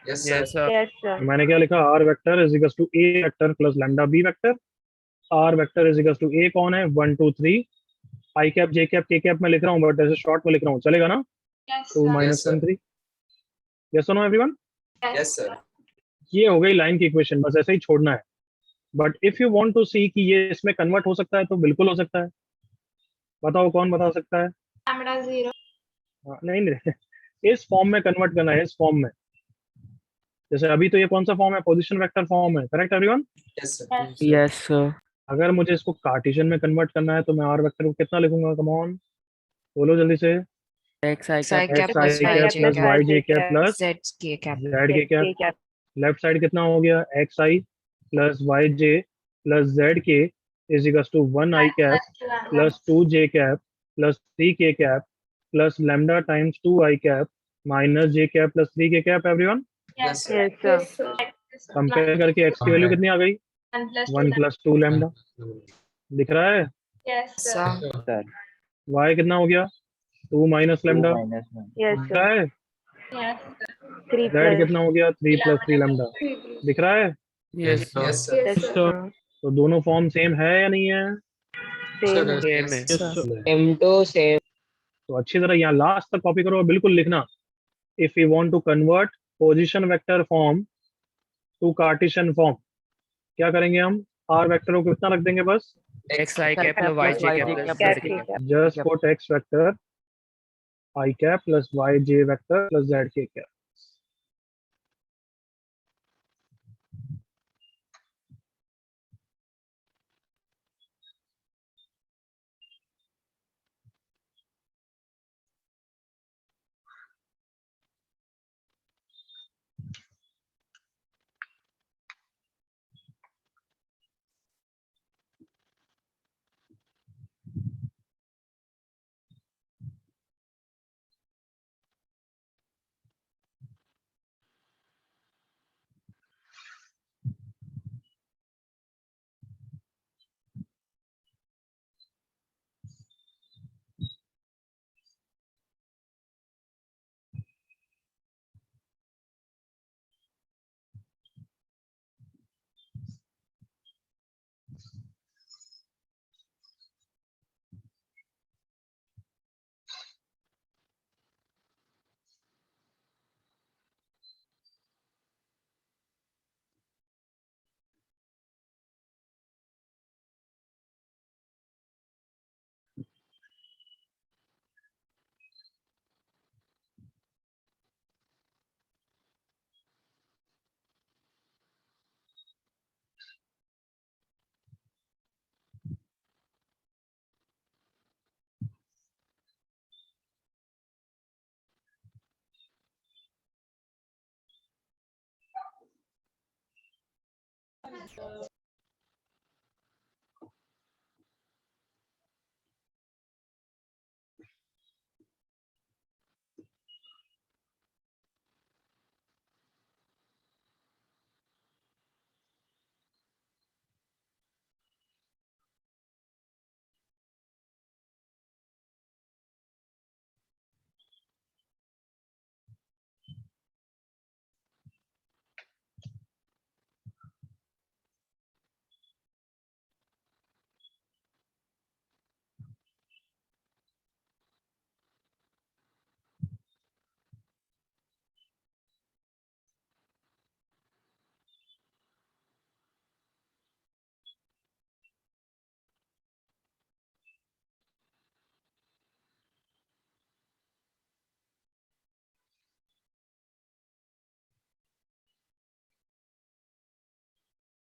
Yes, sir. Yes, sir. Yes, sir. मैंने क्या लिखा, R vector is equal to A vector plus lambda B vector. R vector is equal to A कौन है, 1 2 3, I cap J cap K cap में लिख रहा हूँ, बट ऐसे शॉर्ट में लिख रहा हूँ, चलेगा ना? Yes, 2 sir. Yes, sir. 1 3, yes और नो एवरीवन? Yes, sir. ये हो गई लाइन की इक्वेशन, बस ऐसे ही छोड़ना है। But if you want to see कि ये इसमें कन्वर्ट हो सकता है तो बिल्कुल हो सकता है। बताओ कौन बता सकता है? Lambda 0. हाँ, नहीं नहीं, इस फॉर्म में कन्वर्ट करना है, इस फॉर्म में। जैसे अभी तो ये कौन सा फॉर्म है, पोजीशन वेक्टर फॉर्म है, correct everyone? Yes, sir. Yes. Yes, sir. अगर मुझे इसको कार्टेशियन में कन्वर्ट करना है तो मैं आर वेक्टर को कितना लिखूंगा, कम ऑन बोलो जल्दी से। X I X I cap cap X plus I Y cap j plus cap Y J cap plus Z K cap. Z K cap. K cap. Left side कितना हो गया, X I plus Y J plus Z K is equal to 1 I cap plus 2 J cap plus 3 K cap plus lambda times 2 I cap minus J cap plus 3 K cap everyone. Yes, sir. Yes, sir. Yes, sir. Compare करके x की value कितनी आ गई, 1 plus 2 lambda, दिख रहा है? Yes, sir. Sir. Y कितना हो गया, 2 माइनस लैम्डा, Yes, दिख sir. रहा है? Yes, sir. 3 Z plus. कितना हो गया, 3 प्लस 3 लैम्डा, दिख रहा है? Yes, sir. Yes, sir. Yes, Yes, sir. sir. तो दोनों फॉर्म सेम है या नहीं है? Same. Same है. Sir. M2 same. तो अच्छी तरह यहाँ लास्ट तक कॉपी करो और बिल्कुल लिखना, if you want to convert position vector form to Cartesian form, क्या करेंगे हम, आर वेक्टर को कितना रख देंगे बस, X I cap plus Y J cap plus Cap, Z cap. cap. Just put X vector I cap plus Y J vector plus Z K cap.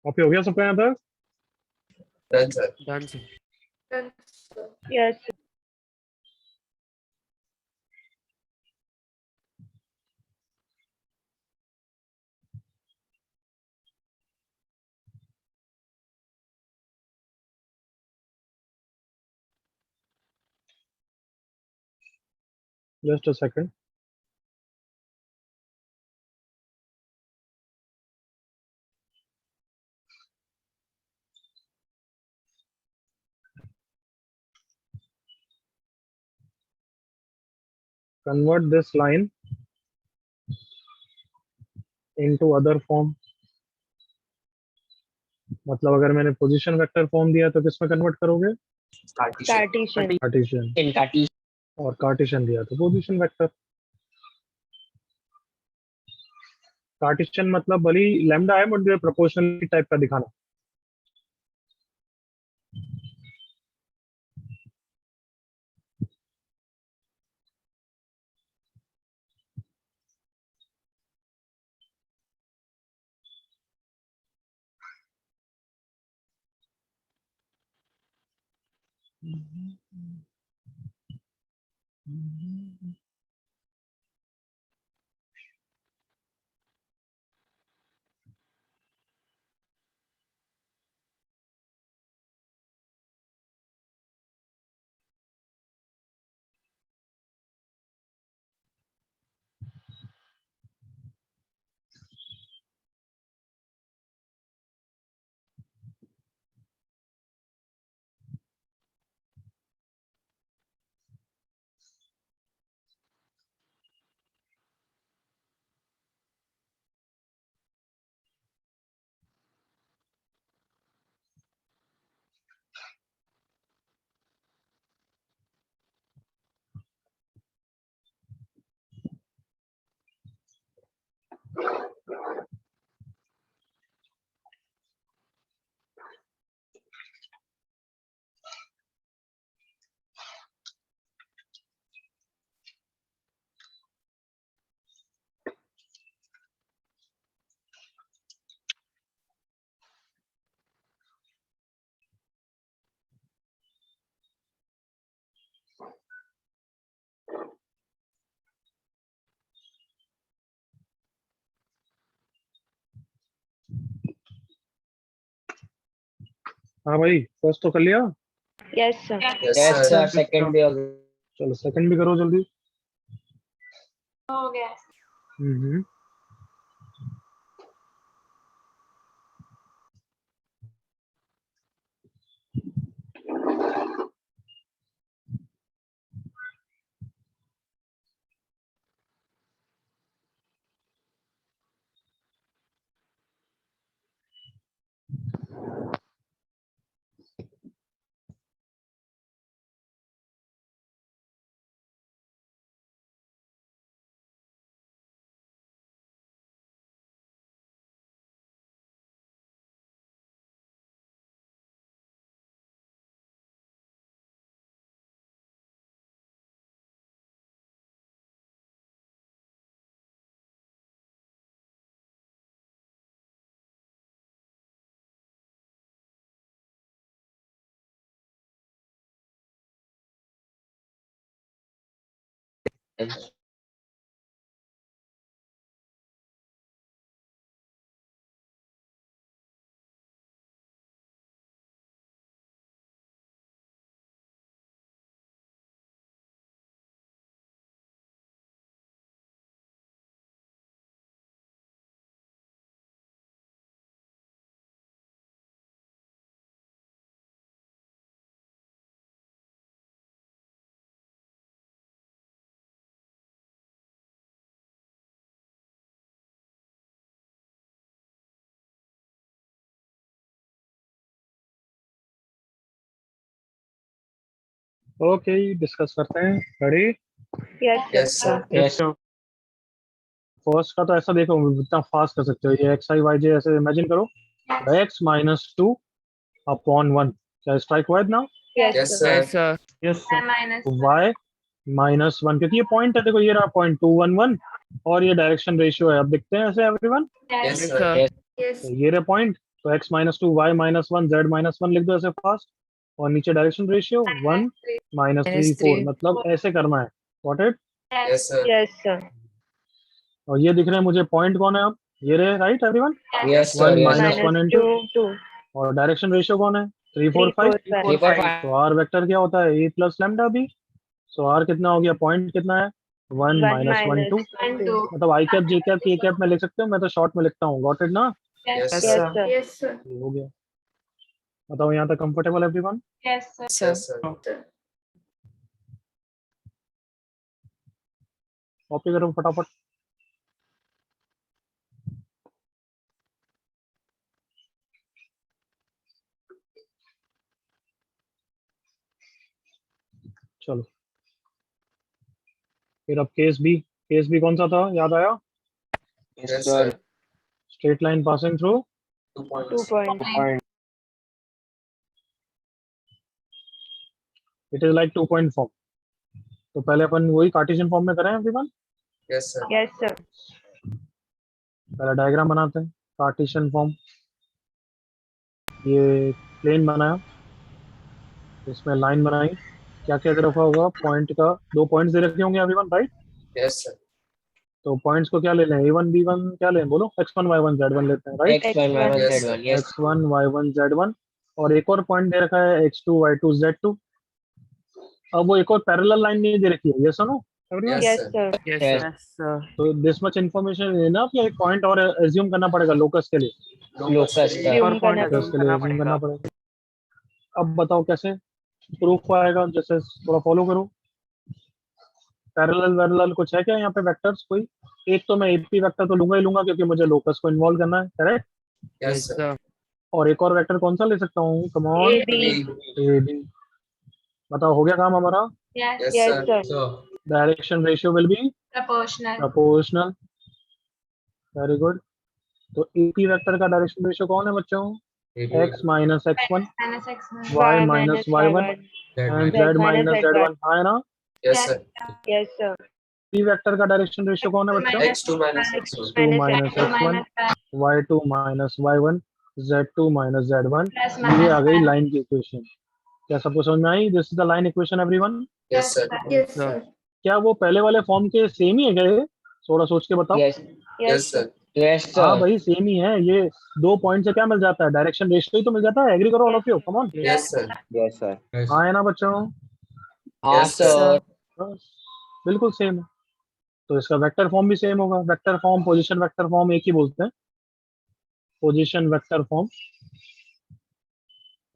Copy हो गया सबका यहाँ तक? Done, sir. Done, sir. Yes, sir. Just a second. Convert this line into other form. मतलब अगर मैंने position vector form दिया तो किस में कन्वर्ट करोगे? Cartesian. Cartesian. Cartesian. In Cartesian. और कार्टेशियन दिया तो पोजीशन वेक्टर. कार्टेशियन मतलब भली लैम्डा है बट जो प्रोपोर्शनल टाइप का दिखाना. हाँ भाई, फर्स्ट तो कर लिया, Yes, sir. Yes, Yes, sir. sir. Second भी हो गया. चलो सेकंड भी करो जल्दी। हो गया। हम्म। ओके, डिस्कस करते हैं। Ready? Yes, Yes, sir. Yes. First का तो ऐसा देखो, इतना फास्ट कर सकते हो, ये एक्स आई वाई जे ऐसे इमेजिन करो, x -2 अपॉन 1, क्या स्ट्राइक हुआ इतना? yes, Yes, sir. Yes, sir. Yes. -1 y -1, क्योंकि ये पॉइंट है, देखो ये रहा पॉइंट 211 और ये डायरेक्शन रेशियो है। अब दिखते हैं ऐसे everyone, Yes, yes Yes, sir. sir. Yes. Yes. ये रहा पॉइंट, तो x -2 y -1 z -1 लिख दो ऐसे फास्ट, और नीचे डायरेक्शन रेशियो 1 -3 4, 3. मतलब ऐसे करना है। Got it? Yes, sir. Yes, sir. और ये दिख रहे हैं मुझे पॉइंट कौन है अब, ये रहे, right everyone? Yes, sir. 1 Yes. -1 Minus into, 2, 2. और डायरेक्शन रेशियो कौन है? 3 4 3, 4, 5। 5. 3.5. तो आर वेक्टर क्या होता है? A plus lambda B. So R कितना हो गया? पॉइंट कितना है? 1 1 -1 2, minus 2. मतलब आई कैप जे कैप के कैप में लिख सकते हो, मैं तो शॉर्ट में लिखता हूँ। गॉट इट ना? Yes, Yes, Yes, sir. sir. yes sir ये हो गया। बताओ यहाँ तक comfortable everyone? yes sir Sir. Yes, sir. Copy करो फटाफट। चलो फिर अब केस बी कौन सा था, याद आया? Yes, Yes, sir. sir. Straight line passing through 2 points. 2 points. Point. It is like 2 point form. तो पहले अपन वही कार्टेशियन फॉर्म में करें everyone. Yes, sir. Yes, sir. पहले डायग्राम बनाते हैं, कार्टेशियन फॉर्म। ये प्लेन बनाया, इसमें लाइन बनाई, क्या क्या दे रखा होगा? पॉइंट का 2 पॉइंट्स दे रखे होंगे एवरीवन, राइट? Yes, sir. तो पॉइंट्स को क्या ले लें? a1 b1 क्या लें बोलो? x1 y1 z1 लेते हैं, right? X1, Y1, Yes, Z1. Yes. x1 y1 z1, और एक और पॉइंट दे रखा है x2 y2 z2। अब वो एक और पैरेलल लाइन नहीं दे रखी है, ये सुनो everyone. Yes, Yes, sir. sir. Yes, Yes. sir. Yes, sir. तो दिस मच इन्फॉर्मेशन है ना, कि एक पॉइंट और एज्यूम करना पड़ेगा लोकस के लिए, Locus का. Assume करना लोकस के लिए एज्यूम करना पड़ेगा। अब बताओ कैसे प्रूफ आएगा, जैसे थोड़ा फॉलो करो। पैरेलल कुछ है क्या यहाँ पे वेक्टर्स कोई? एक तो मैं एपी वेक्टर तो लूंगा ही लूंगा, क्योंकि मुझे लोकस को इन्वॉल्व करना है, correct? Yes, Yes, sir. sir. और एक और वेक्टर कौन सा ले सकता हूँ? Come on, AB. A B. बताओ हो गया काम हमारा? yes Yes, Yes, sir. sir. Direction ratio will be proportional proportional. Very good. तो एपी वेक्टर का डायरेक्शन रेशियो कौन है बच्चों? x -x1 minus x1 y Y -y1 Y1. And Z z minus -z1, है ना? Yes, sir. Yes, sir. P vector का direction ratio कौन है बच्चों? X2 minus X1. 2 Minus -x1 y2 -y1 z2 -z1। plus ये आ minus गई line की इक्वेशन। क्या सबको समझ में आई? This is the line equation everyone. Yes, sir. yes Sir. क्या वो पहले वाले फॉर्म के सेम ही है क्या ये? थोड़ा सोच के बताओ। Yes. Yes, sir. Yes, हाँ sir. भाई सेम ही है ये, 2 पॉइंट से क्या मिल जाता है, डायरेक्शन रेशियो ही तो मिल जाता है। एग्री करो all of you, come on. Yes, sir. Yes, sir. Yes, हाँ है ना बच्चों, हाँ, Yes, sir. sir. बस बिल्कुल सेम है। तो इसका वेक्टर फॉर्म भी सेम होगा, vector form position vector form एक ही बोलते हैं, पोजीशन वेक्टर फॉर्म।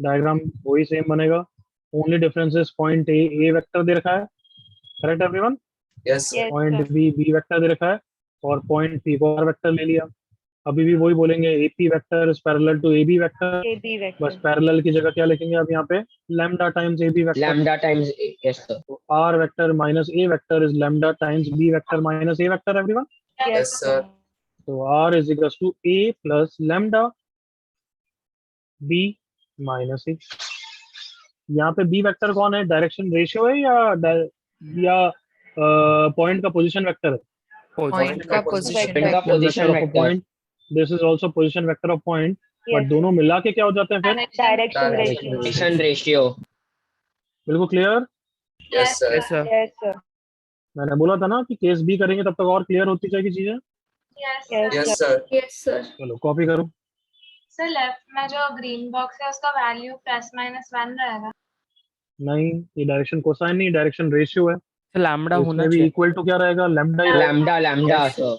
डायग्राम वही सेम बनेगा, only difference is point A vector दे रखा है, correct everyone. yes, sir. Yes, point sir. B vector दे रखा है, और पॉइंट पी को आर वेक्टर ले लिया। अभी भी वही बोलेंगे, AP vector is parallel to AB vector, AB बस vector. पैरेलल की जगह क्या लिखेंगे अब यहाँ पे, lambda times AB vector. Lambda times A. Yes, sir. तो R vector minus A vector is lambda times B vector minus A vector everyone. Yes, sir. तो R is equal to A plus lambda B minus A. यहाँ पे B vector कौन है, direction ratio है या point का position vector है। Point का पोजीशन Point का vector. position vector of a vector. Point, this is also position vector of point, but Yes. दोनों मिला के क्या हो जाते हैं फिर। Direction Direction ratio. Position ratio. बिल्कुल clear. Yes, sir. Yes sir. Yes, sir. मैंने बोला था ना कि केस बी करेंगे तब तक और क्लियर होती जाएगी चीजें। Yes, Yes, Yes, sir. sir. Yes, sir. चलो कॉपी करो। सर लेफ्ट में जो ग्रीन बॉक्स है उसका वैल्यू +-1 रहेगा। नहीं, ये डायरेक्शन कोसाइन नहीं, डायरेक्शन रेशियो है, तो लैम्बडा तो होना इसमें भी चाहिए। इक्वल टू क्या रहेगा, लैम्डा ही रहेगा। Lambda, Yes. sir.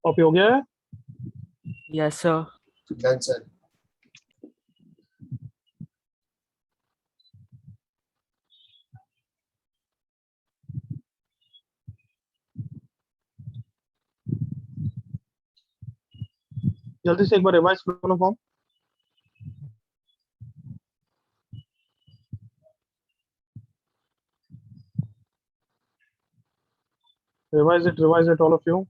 कॉपी हो गया है। Yes sir. Done, sir. जल्दी से एक बार रिवाइज करो ना form. Revise it, all of you.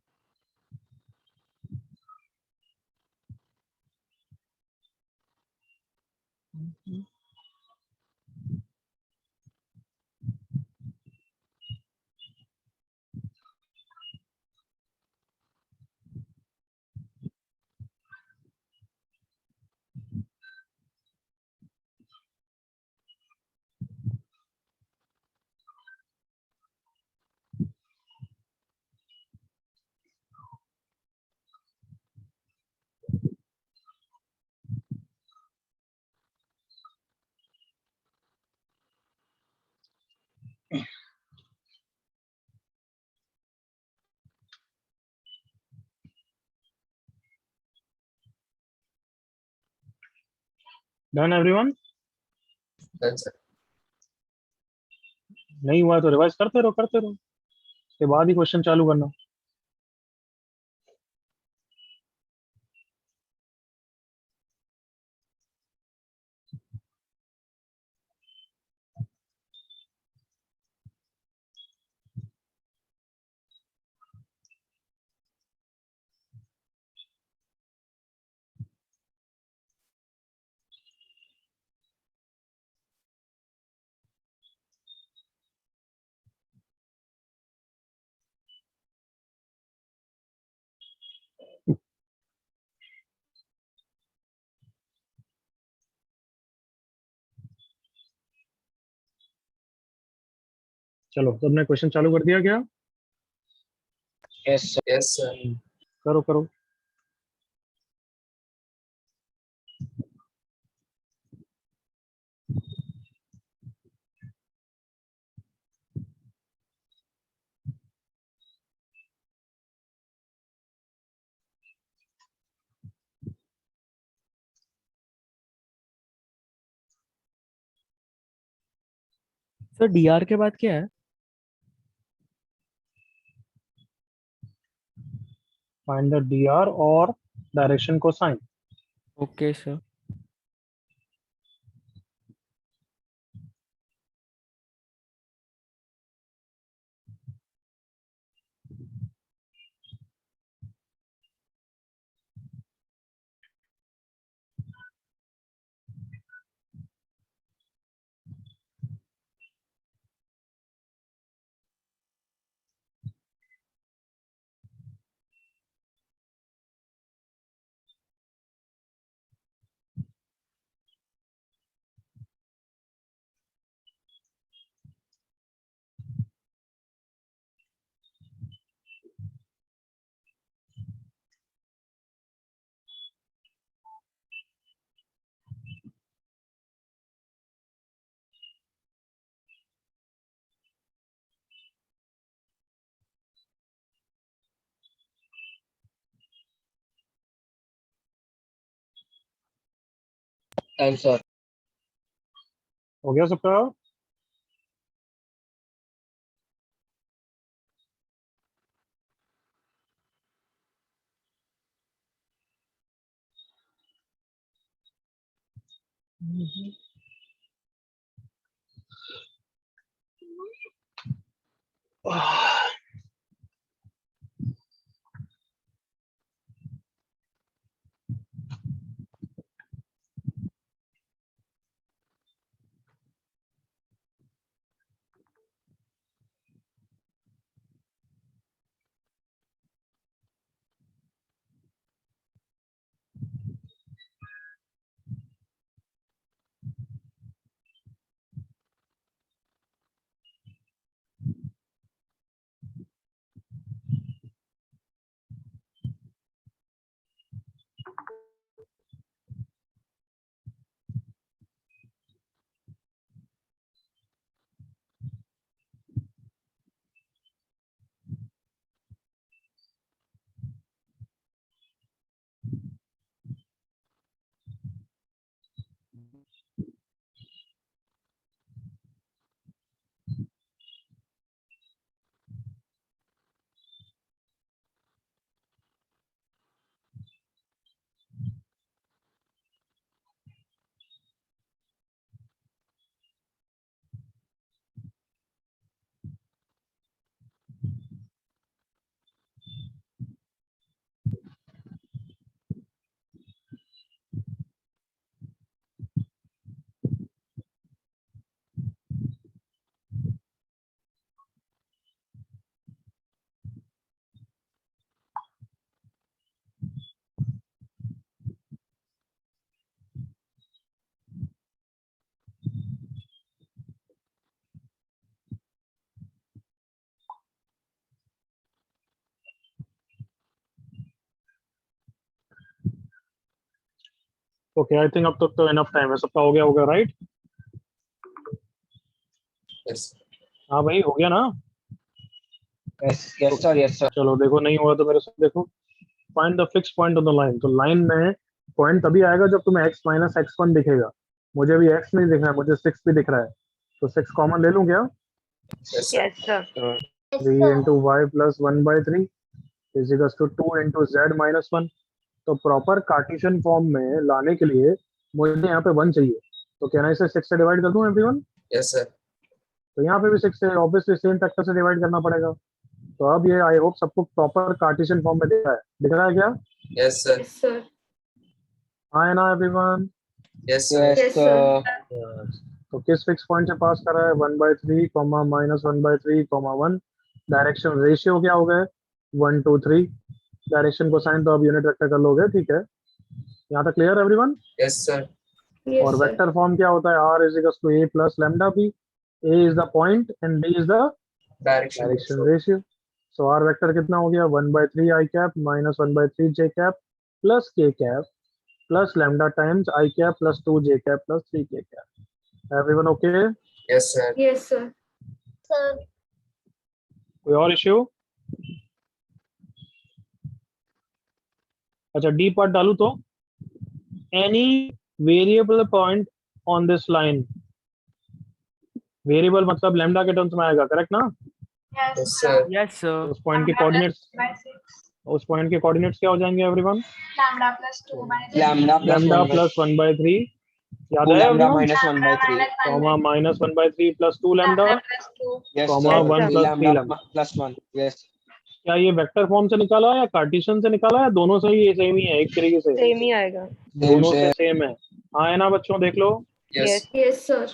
Done everyone? Done, sir. नहीं हुआ तो रिवाइज करते रहो करते रहो, उसके बाद ही क्वेश्चन चालू करना। चलो सबने क्वेश्चन चालू कर दिया क्या? Yes, sir. Yes, sir. करो करो। सर डीआर के बाद क्या है? फाइंड द dr और direction cosine. Okay sir. Done, sir. हो गया सबका? ओके आई थिंक अब तक तो इनफ टाइम है, सबका हो गया होगा राइट? Yes. हाँ भाई हो गया ना? Yes, yes, sir. Yes, sir. चलो देखो, नहीं हुआ तो मेरे साथ देखो। Find the fix point on the line. तो लाइन में पॉइंट तभी आएगा जब तुम्हें x माइनस x1 दिखेगा। मुझे अभी x नहीं दिख रहा है, मुझे 6 भी दिख रहा है, तो 6 कॉमन ले लूं क्या? Yes, sir. Yes, sir. 3 into Y plus 1/3 equals to 2 into Z minus 1। तो प्रॉपर कार्टेशियन फॉर्म में लाने के लिए मुझे यहाँ पे 1 चाहिए, तो क्या इसे 6 से डिवाइड कर दूं एवरीवन? Yes, sir. तो यहाँ पे भी 6 से ऑब्वियसली सेम फैक्टर से डिवाइड करना पड़ेगा। तो अब ये आई होप सबको प्रॉपर कार्टेशियन फॉर्म में दिख रहा है क्या? Yes, sir. Yes, sir. हाँ है ना everyone? Yes, sir. Yes, Yes, sir. तो किस फिक्स पॉइंट से पास कर रहा है? 1/3 comma minus 1/3 comma 1। Direction ratio क्या हो गए? 1 2 3। डायरेक्शन को साइन तो अब यूनिट वेक्टर कर लोगे, ठीक है? यहाँ तक clear everyone? Yes, sir. Yes, और sir. वेक्टर फॉर्म क्या होता है? r is equal to a plus lambda b। a is the point and b is the Direction. Direction ratio. So r vector कितना हो गया? 1/3 i cap minus 1/3 j cap plus k cap plus lambda times i cap plus 2 j cap plus 3 k cap. Everyone okay? Yes, sir. Yes, sir. Sir. कोई और issue? अच्छा D part डालू तो any variable point on this line. Variable मतलब lambda के terms में आएगा, correct ना? Yes, Yes, sir. sir. Yes, sir. उस पॉइंट के Lambda कोऑर्डिनेट्स, plus 1/6. उस पॉइंट के कोऑर्डिनेट्स क्या हो जाएंगे everyone? Lambda plus 2/6. Lambda plus lambda 1 by plus 1/3 याद है lambda everyone? minus 1 by 3. minus 1 comma by minus 1/3 plus 2 lambda lambda plus 2. Yes, comma sir. 1 sir. Plus 3 Lambda lambda. plus 1. Yes. क्या ये vector form से निकाला है या Cartesian से निकाला है? दोनों से ही ये सेम ही है, एक तरीके से Same ही आएगा. Same, दोनों से same. सेम है। हाँ है ना बच्चों? देख लो। Yes. Yes, sir.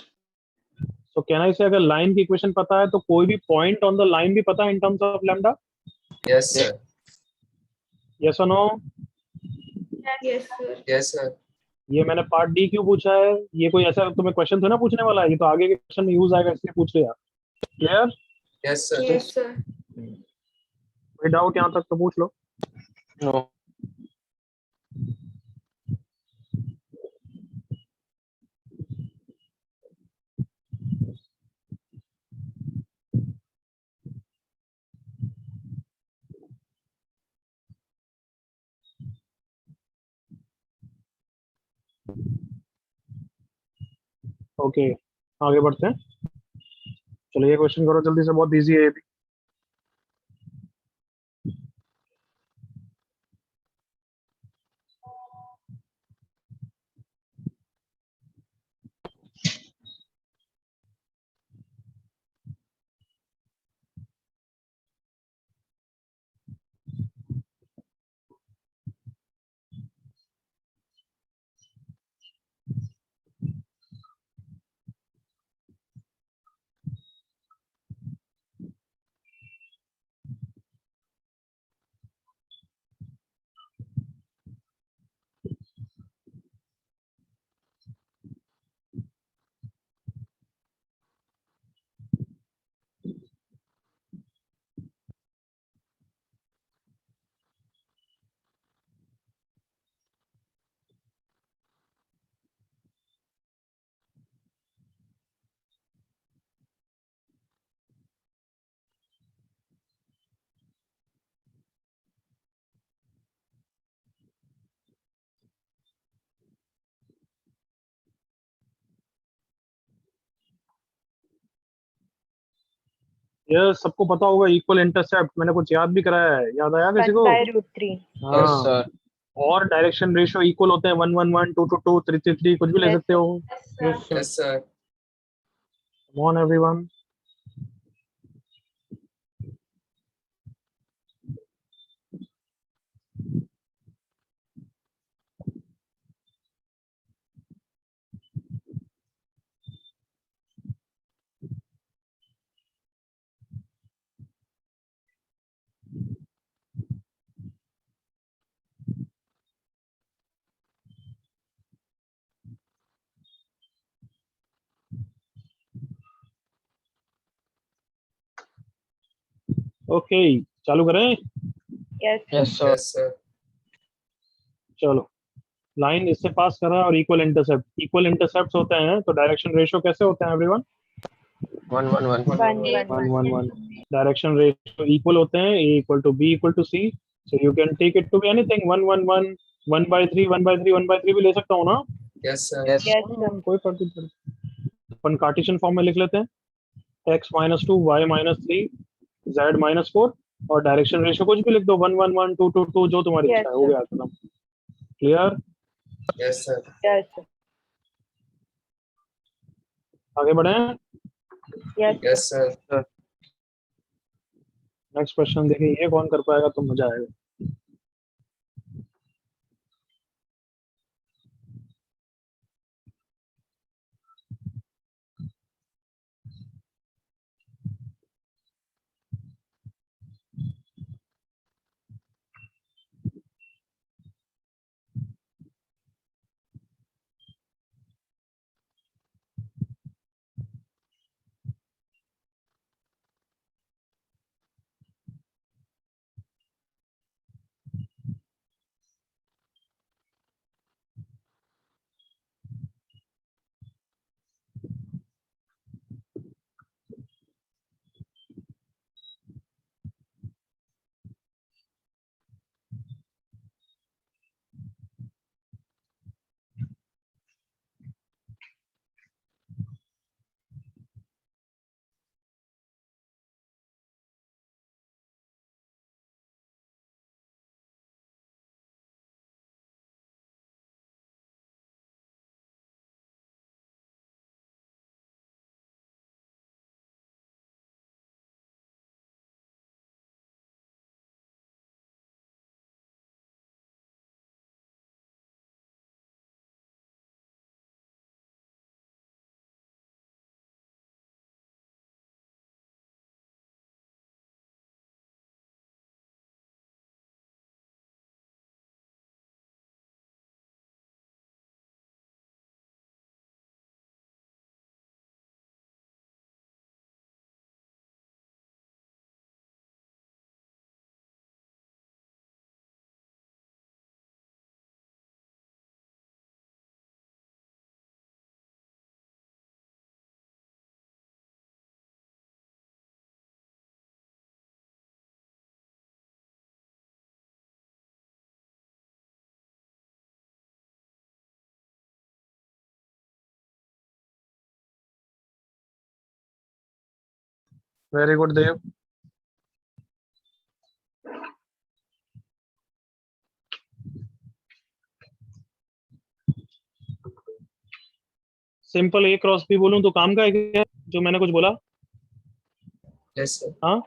तो कहना इसे अगर लाइन की इक्वेशन पता है तो कोई भी पॉइंट ऑन द लाइन भी पता है in terms of lambda? Yes, sir. Yes और no? Yes, sir. Yes, sir. ये मैंने पार्ट डी क्यों पूछा है? ये कोई ऐसा तुम्हें क्वेश्चन था ना पूछने वाला है, ये तो आगे के क्वेश्चन में यूज आएगा इसलिए पूछ लिया। Clear? Yes, sir. Yes, sir. कोई डाउट यहाँ तक तो पूछ लो। No. ओके आगे बढ़ते हैं। चलो ये क्वेश्चन करो जल्दी से, बहुत इजी है ये भी। ये सबको पता होगा इक्वल इंटरसेप्ट, मैंने कुछ याद भी कराया है, याद आया किसी 1 को? by √3. Yes, हाँ। sir. और डायरेक्शन रेशियो इक्वल होते हैं 1 1 1 2 2 2 3 3 3 कुछ भी ले Yes, सकते हो। Yes, sir. Yes, sir. Come on everyone. Okay चालू करें? Yes, sir. Yes, sir. Yes, sir. चलो लाइन इससे पास कर रहा है और इक्वल इंटरसेप्ट होते हैं तो डायरेक्शन रेशियो कैसे होते हैं एवरीवन? 1 1 1 1 1 1 1 1 डायरेक्शन रेशियो इक्वल होते हैं, A equal to B equal to C, so you can take it to be anything 1 1 1 1/3 1/3 1/3 भी ले सकता हूँ ना? Yes, sir. Yes. Yes, sir. कोई फर्क नहीं पड़ता। अपन कार्टेशियन फॉर्म में लिख लेते हैं x - 2 y - 3 z - 4 और डायरेक्शन रेशियो कुछ भी लिख दो 1 1 1 2 2 2 जो तुम्हारी Yes, इच्छा है, हो sir. गया खत्म। Clear? Yes, sir. Yes, sir. आगे बढ़े। Yes, sir. Yes, sir. Next question देखिए, ये कौन कर पाएगा तो मजा आएगा। Very good Dev. Simple A cross B बोलूं तो काम का है क्या जो मैंने कुछ बोला? Yes, sir. हाँ,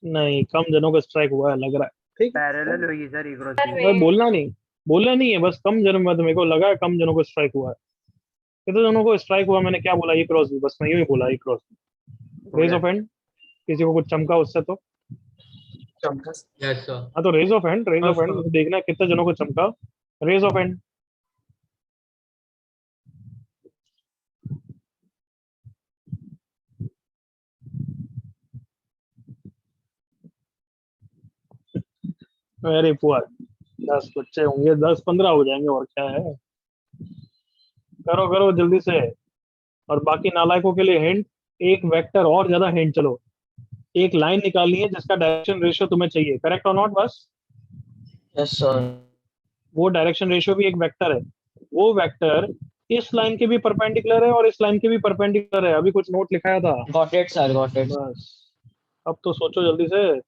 नहीं, कम जनों का स्ट्राइक हुआ है लग रहा है। ठीक है, पैरेलल होगी सर, एक क्रॉस भाई बोलना नहीं है, बस कम जनों में मेरे को लगा है कम जनों को स्ट्राइक हुआ है। कितने जनों को स्ट्राइक हुआ? मैंने क्या बोला? A क्रॉस B, बस मैं यूं ही बोला A cross B। Raise of hand, किसी को कुछ चमका उससे तो? Chamkas. Yes sir. हाँ तो रेज ऑफ हैंड देखना है कितने जनों को चमका। Raise of hand. Very poor. 10 बच्चे होंगे, 10 15 हो जाएंगे और क्या है। करो करो जल्दी से। और बाकी नालायकों के लिए हिंट, एक वेक्टर और ज्यादा हिंट। चलो, एक लाइन निकालनी है जिसका डायरेक्शन रेशियो तुम्हें चाहिए, करेक्ट और नॉट? बस यस सर। वो डायरेक्शन रेशियो भी एक वेक्टर है। वो वेक्टर इस लाइन के भी परपेंडिकुलर है और इस लाइन के भी परपेंडिकुलर है। अभी कुछ नोट लिखाया था। Got it sir, got it. बस अब तो सोचो जल्दी से।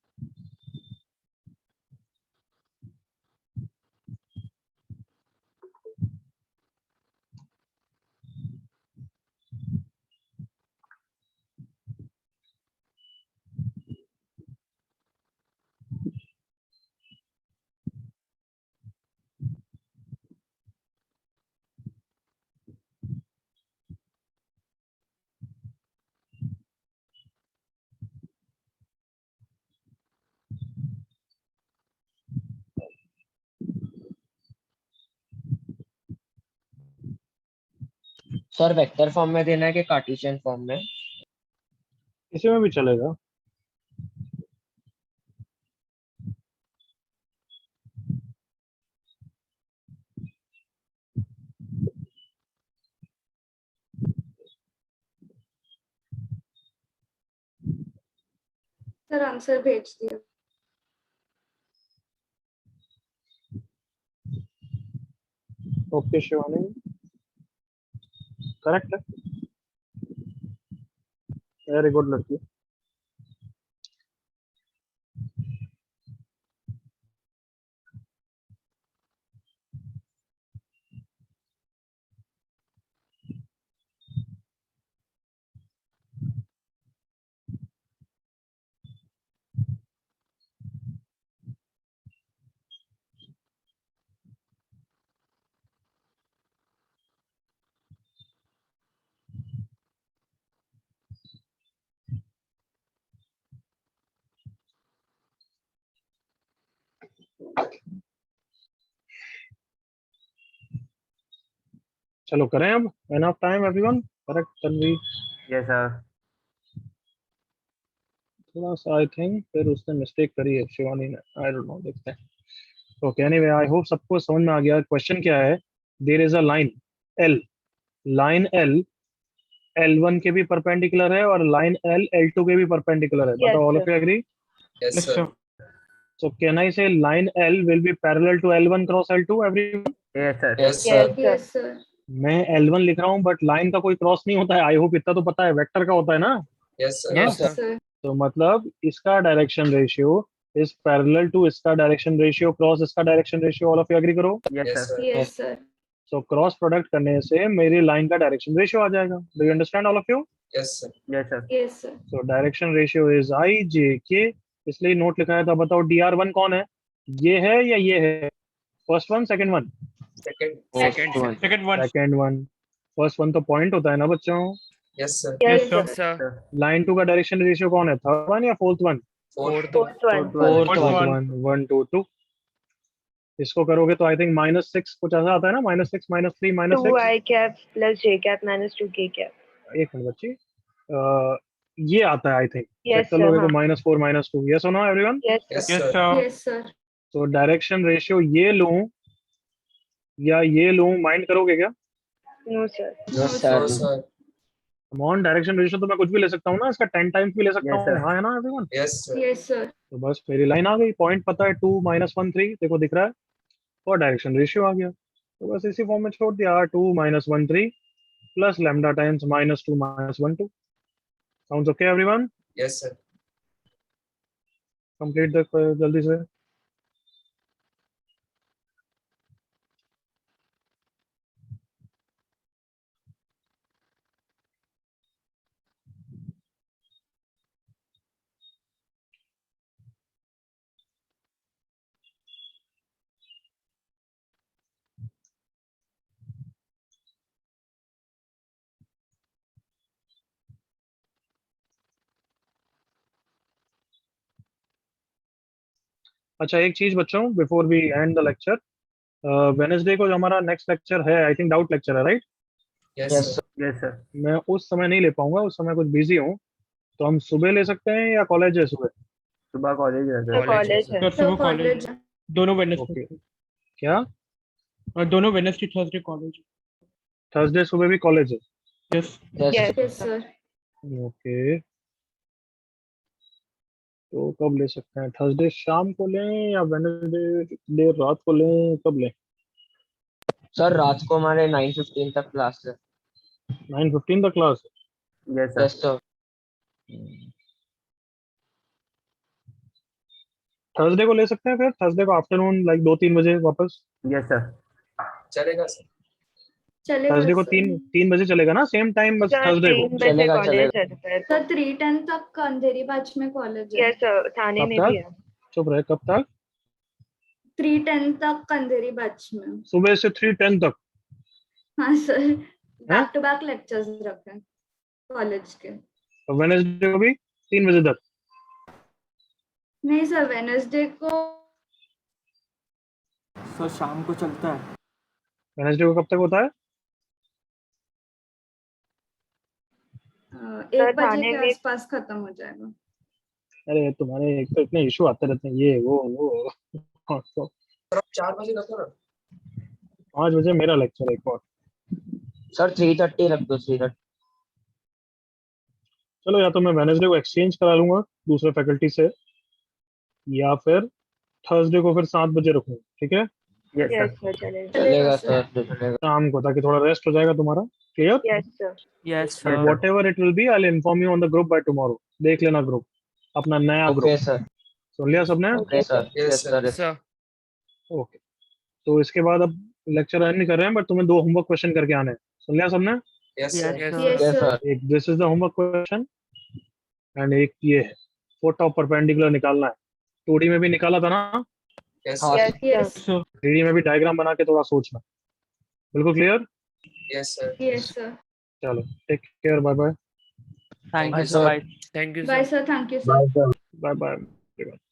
सर वेक्टर फॉर्म में देना है कि कार्टेशियन फॉर्म में? इसी में भी चलेगा। सर आंसर भेज दिया। ओके शिवानी, करेक्ट है, वेरी गुड लड़की। चलो करें अब, enough time everyone, correct Tanvi. Yes sir. थोड़ा सा आई थिंक फिर उसने मिस्टेक करी है शिवानी ने, आई डोंट नो, देखते हैं। ओके एनीवे, आई होप सबको समझ में आ गया। क्वेश्चन क्या है, there is a line L, line L L1 के भी परपेंडिकुलर है और लाइन L L2 के भी परपेंडिकुलर है, Yes, बताओ all of sir. You agree? Yes, sir. So can I say line L will be parallel to L1 cross L2 everyone? Yes sir. Yes, sir. Yes, sir. मैं L1 लिख रहा हूँ but line का कोई cross नहीं होता है, I hope इतना तो पता है, वेक्टर का होता है ना। Yes, sir. Yes, sir. Sir. तो मतलब इसका direction ratio is parallel to इसका डायरेक्शन रेशियो क्रॉस इसका direction ratio, all of you agree करो। Yes Yes, sir. sir. Yes, sir. So cross product करने से मेरी लाइन का डायरेक्शन रेशियो आ जाएगा। Do you understand all of you? Yes, sir. Yes sir. Yes, sir. So direction ratio is I J K, इसलिए note लिखा है। तो बताओ DR1 कौन है, ये है या ये है? First one, second one? Second. Second one. First one तो पॉइंट होता है ना बच्चों। Yes, sir. Yes, sir. Line two का डायरेक्शन रेशियो कौन है, थर्ड वन या fourth one? Fourth. Fourth one. Fourth one. One, 1 2 2। इसको करोगे तो आई थिंक -6 कुछ ऐसा आता है ना, -6 -3 2 -6। I cap plus j cap minus 2 k cap. एक मिनट बच्ची, ये आता है आई थिंक। Yes, चेक कर sir, लोगे तो हाँ. -4 -2, यस और no everyone? Yes, Yes, sir. sir. Yes, sir. तो डायरेक्शन रेशियो ये लूं या ये लूं, माइंड करोगे क्या? No, sir. No, No, sir. sir. Come on, direction ratio तो मैं कुछ भी ले सकता हूँ ना, इसका 10 टाइम्स भी ले सकता Yes, हूँ, sir. हाँ है ना everyone? Yes, sir. Yes, sir. तो बस मेरी लाइन आ गई, पॉइंट पता है 2 -1 3 देखो दिख रहा है, और डायरेक्शन रेशियो आ गया। तो बस इसी फॉर्म में छोड़ दिया, 2 -1 3 plus lambda times -2 -1 2। Sounds okay everyone? Yes, sir. Complete the जल्दी से। अच्छा एक चीज बच्चों, before we end the lecture, Wednesday को जो हमारा नेक्स्ट लेक्चर है, आई थिंक डाउट लेक्चर है, right? Yes, Yes, sir. Yes sir. मैं उस समय नहीं ले पाऊंगा, उस समय कुछ बिजी हूँ। तो हम सुबह ले सकते हैं या कॉलेज है सुबह? सुबह कॉलेज है Sir, सर। college है. Sir, college. दोनों वेडनेसडे ओके, क्या और दोनों वेडनेसडे थर्सडे कॉलेज। थर्सडे सुबह भी कॉलेज है? Yes Yes. Yes, sir. Okay, तो कब ले सकते हैं? थर्सडे शाम को लें या वेनेसडे देर रात को लें, कब लें? Sir, रात को हमारे 9:15 तक क्लास है। 9:15 तक क्लास है। Yes sir. Yes, sir. Thursday को ले सकते हैं फिर, थर्सडे को आफ्टरनून लाइक 2-3 बजे वापस। Yes sir. चलेगा सर। चलेगा थर्सडे को sir. 3 बजे चलेगा ना, सेम टाइम बस Sir, थर्सडे को। 3 बजे चलेगा, कॉलेज चलेगा। है सर 3:10 तक अंधेरी बैच में कॉलेज है। Yes, sir. थाने कब में भी तक? है. चुप रहे, कब तक? 3:10 तक अंधेरी बैच में। सुबह से 3:10 तक? हाँ सर, बैक टू बैक लेक्चर्स रखे हैं कॉलेज के। वेडनेसडे को भी 3 बजे तक? नहीं सर, वेडनेसडे को सर शाम को चलता है। वेडनेसडे को कब तक होता है? 1 बजे थाने के में- आसपास खत्म हो जाएगा। अरे तुम्हारे एक तो इतने इशू आते रहते हैं, ये वो तो सर आप 4 बजे रखो ना। 5 बजे मेरा लेक्चर है एक और। Sir, 3:30 रख दो, 3:30. चलो या तो मैं वेडनेसडे को एक्सचेंज करा लूंगा दूसरे फैकल्टी से, या फिर थर्सडे को फिर 7 बजे रखूंगा, ठीक है, यस यस सर सर चलेगा चलेगा sir. सर, जो चलेगा। शाम को, ताकि थोड़ा रेस्ट हो जाएगा तुम्हारा। Clear? Yes sir yes Sir. Sir whatever it will be, I'll inform you on the group by tomorrow. देख लेना ग्रुप, अपना नया ओके ग्रुप। सर, सुन लिया सबने? Okay sir, Yes, yes sir. Sir, sir okay, तो इसके बाद अब लेक्चर एंड नहीं कर रहे हैं, बट तुम्हें 2 होमवर्क क्वेश्चन करके आने हैं। सुन लिया सबने? Yes, sir. Yes Yes, sir yes sir. Sir, एक this is the homework question, and एक ये है फोट ऑफ परपेंडिकुलर निकालना है। 2D में भी निकाला था ना, Yes, हाँ sir. Yes Yes. Sir 3D में भी डायग्राम बना के थोड़ा सोचना। बिल्कुल clear? Yes, sir. Yes, sir. चलो, take care, bye bye. Thank you Bye, sir sir. Bye thank you Bye, sir. Thank you, sir. Bye bye.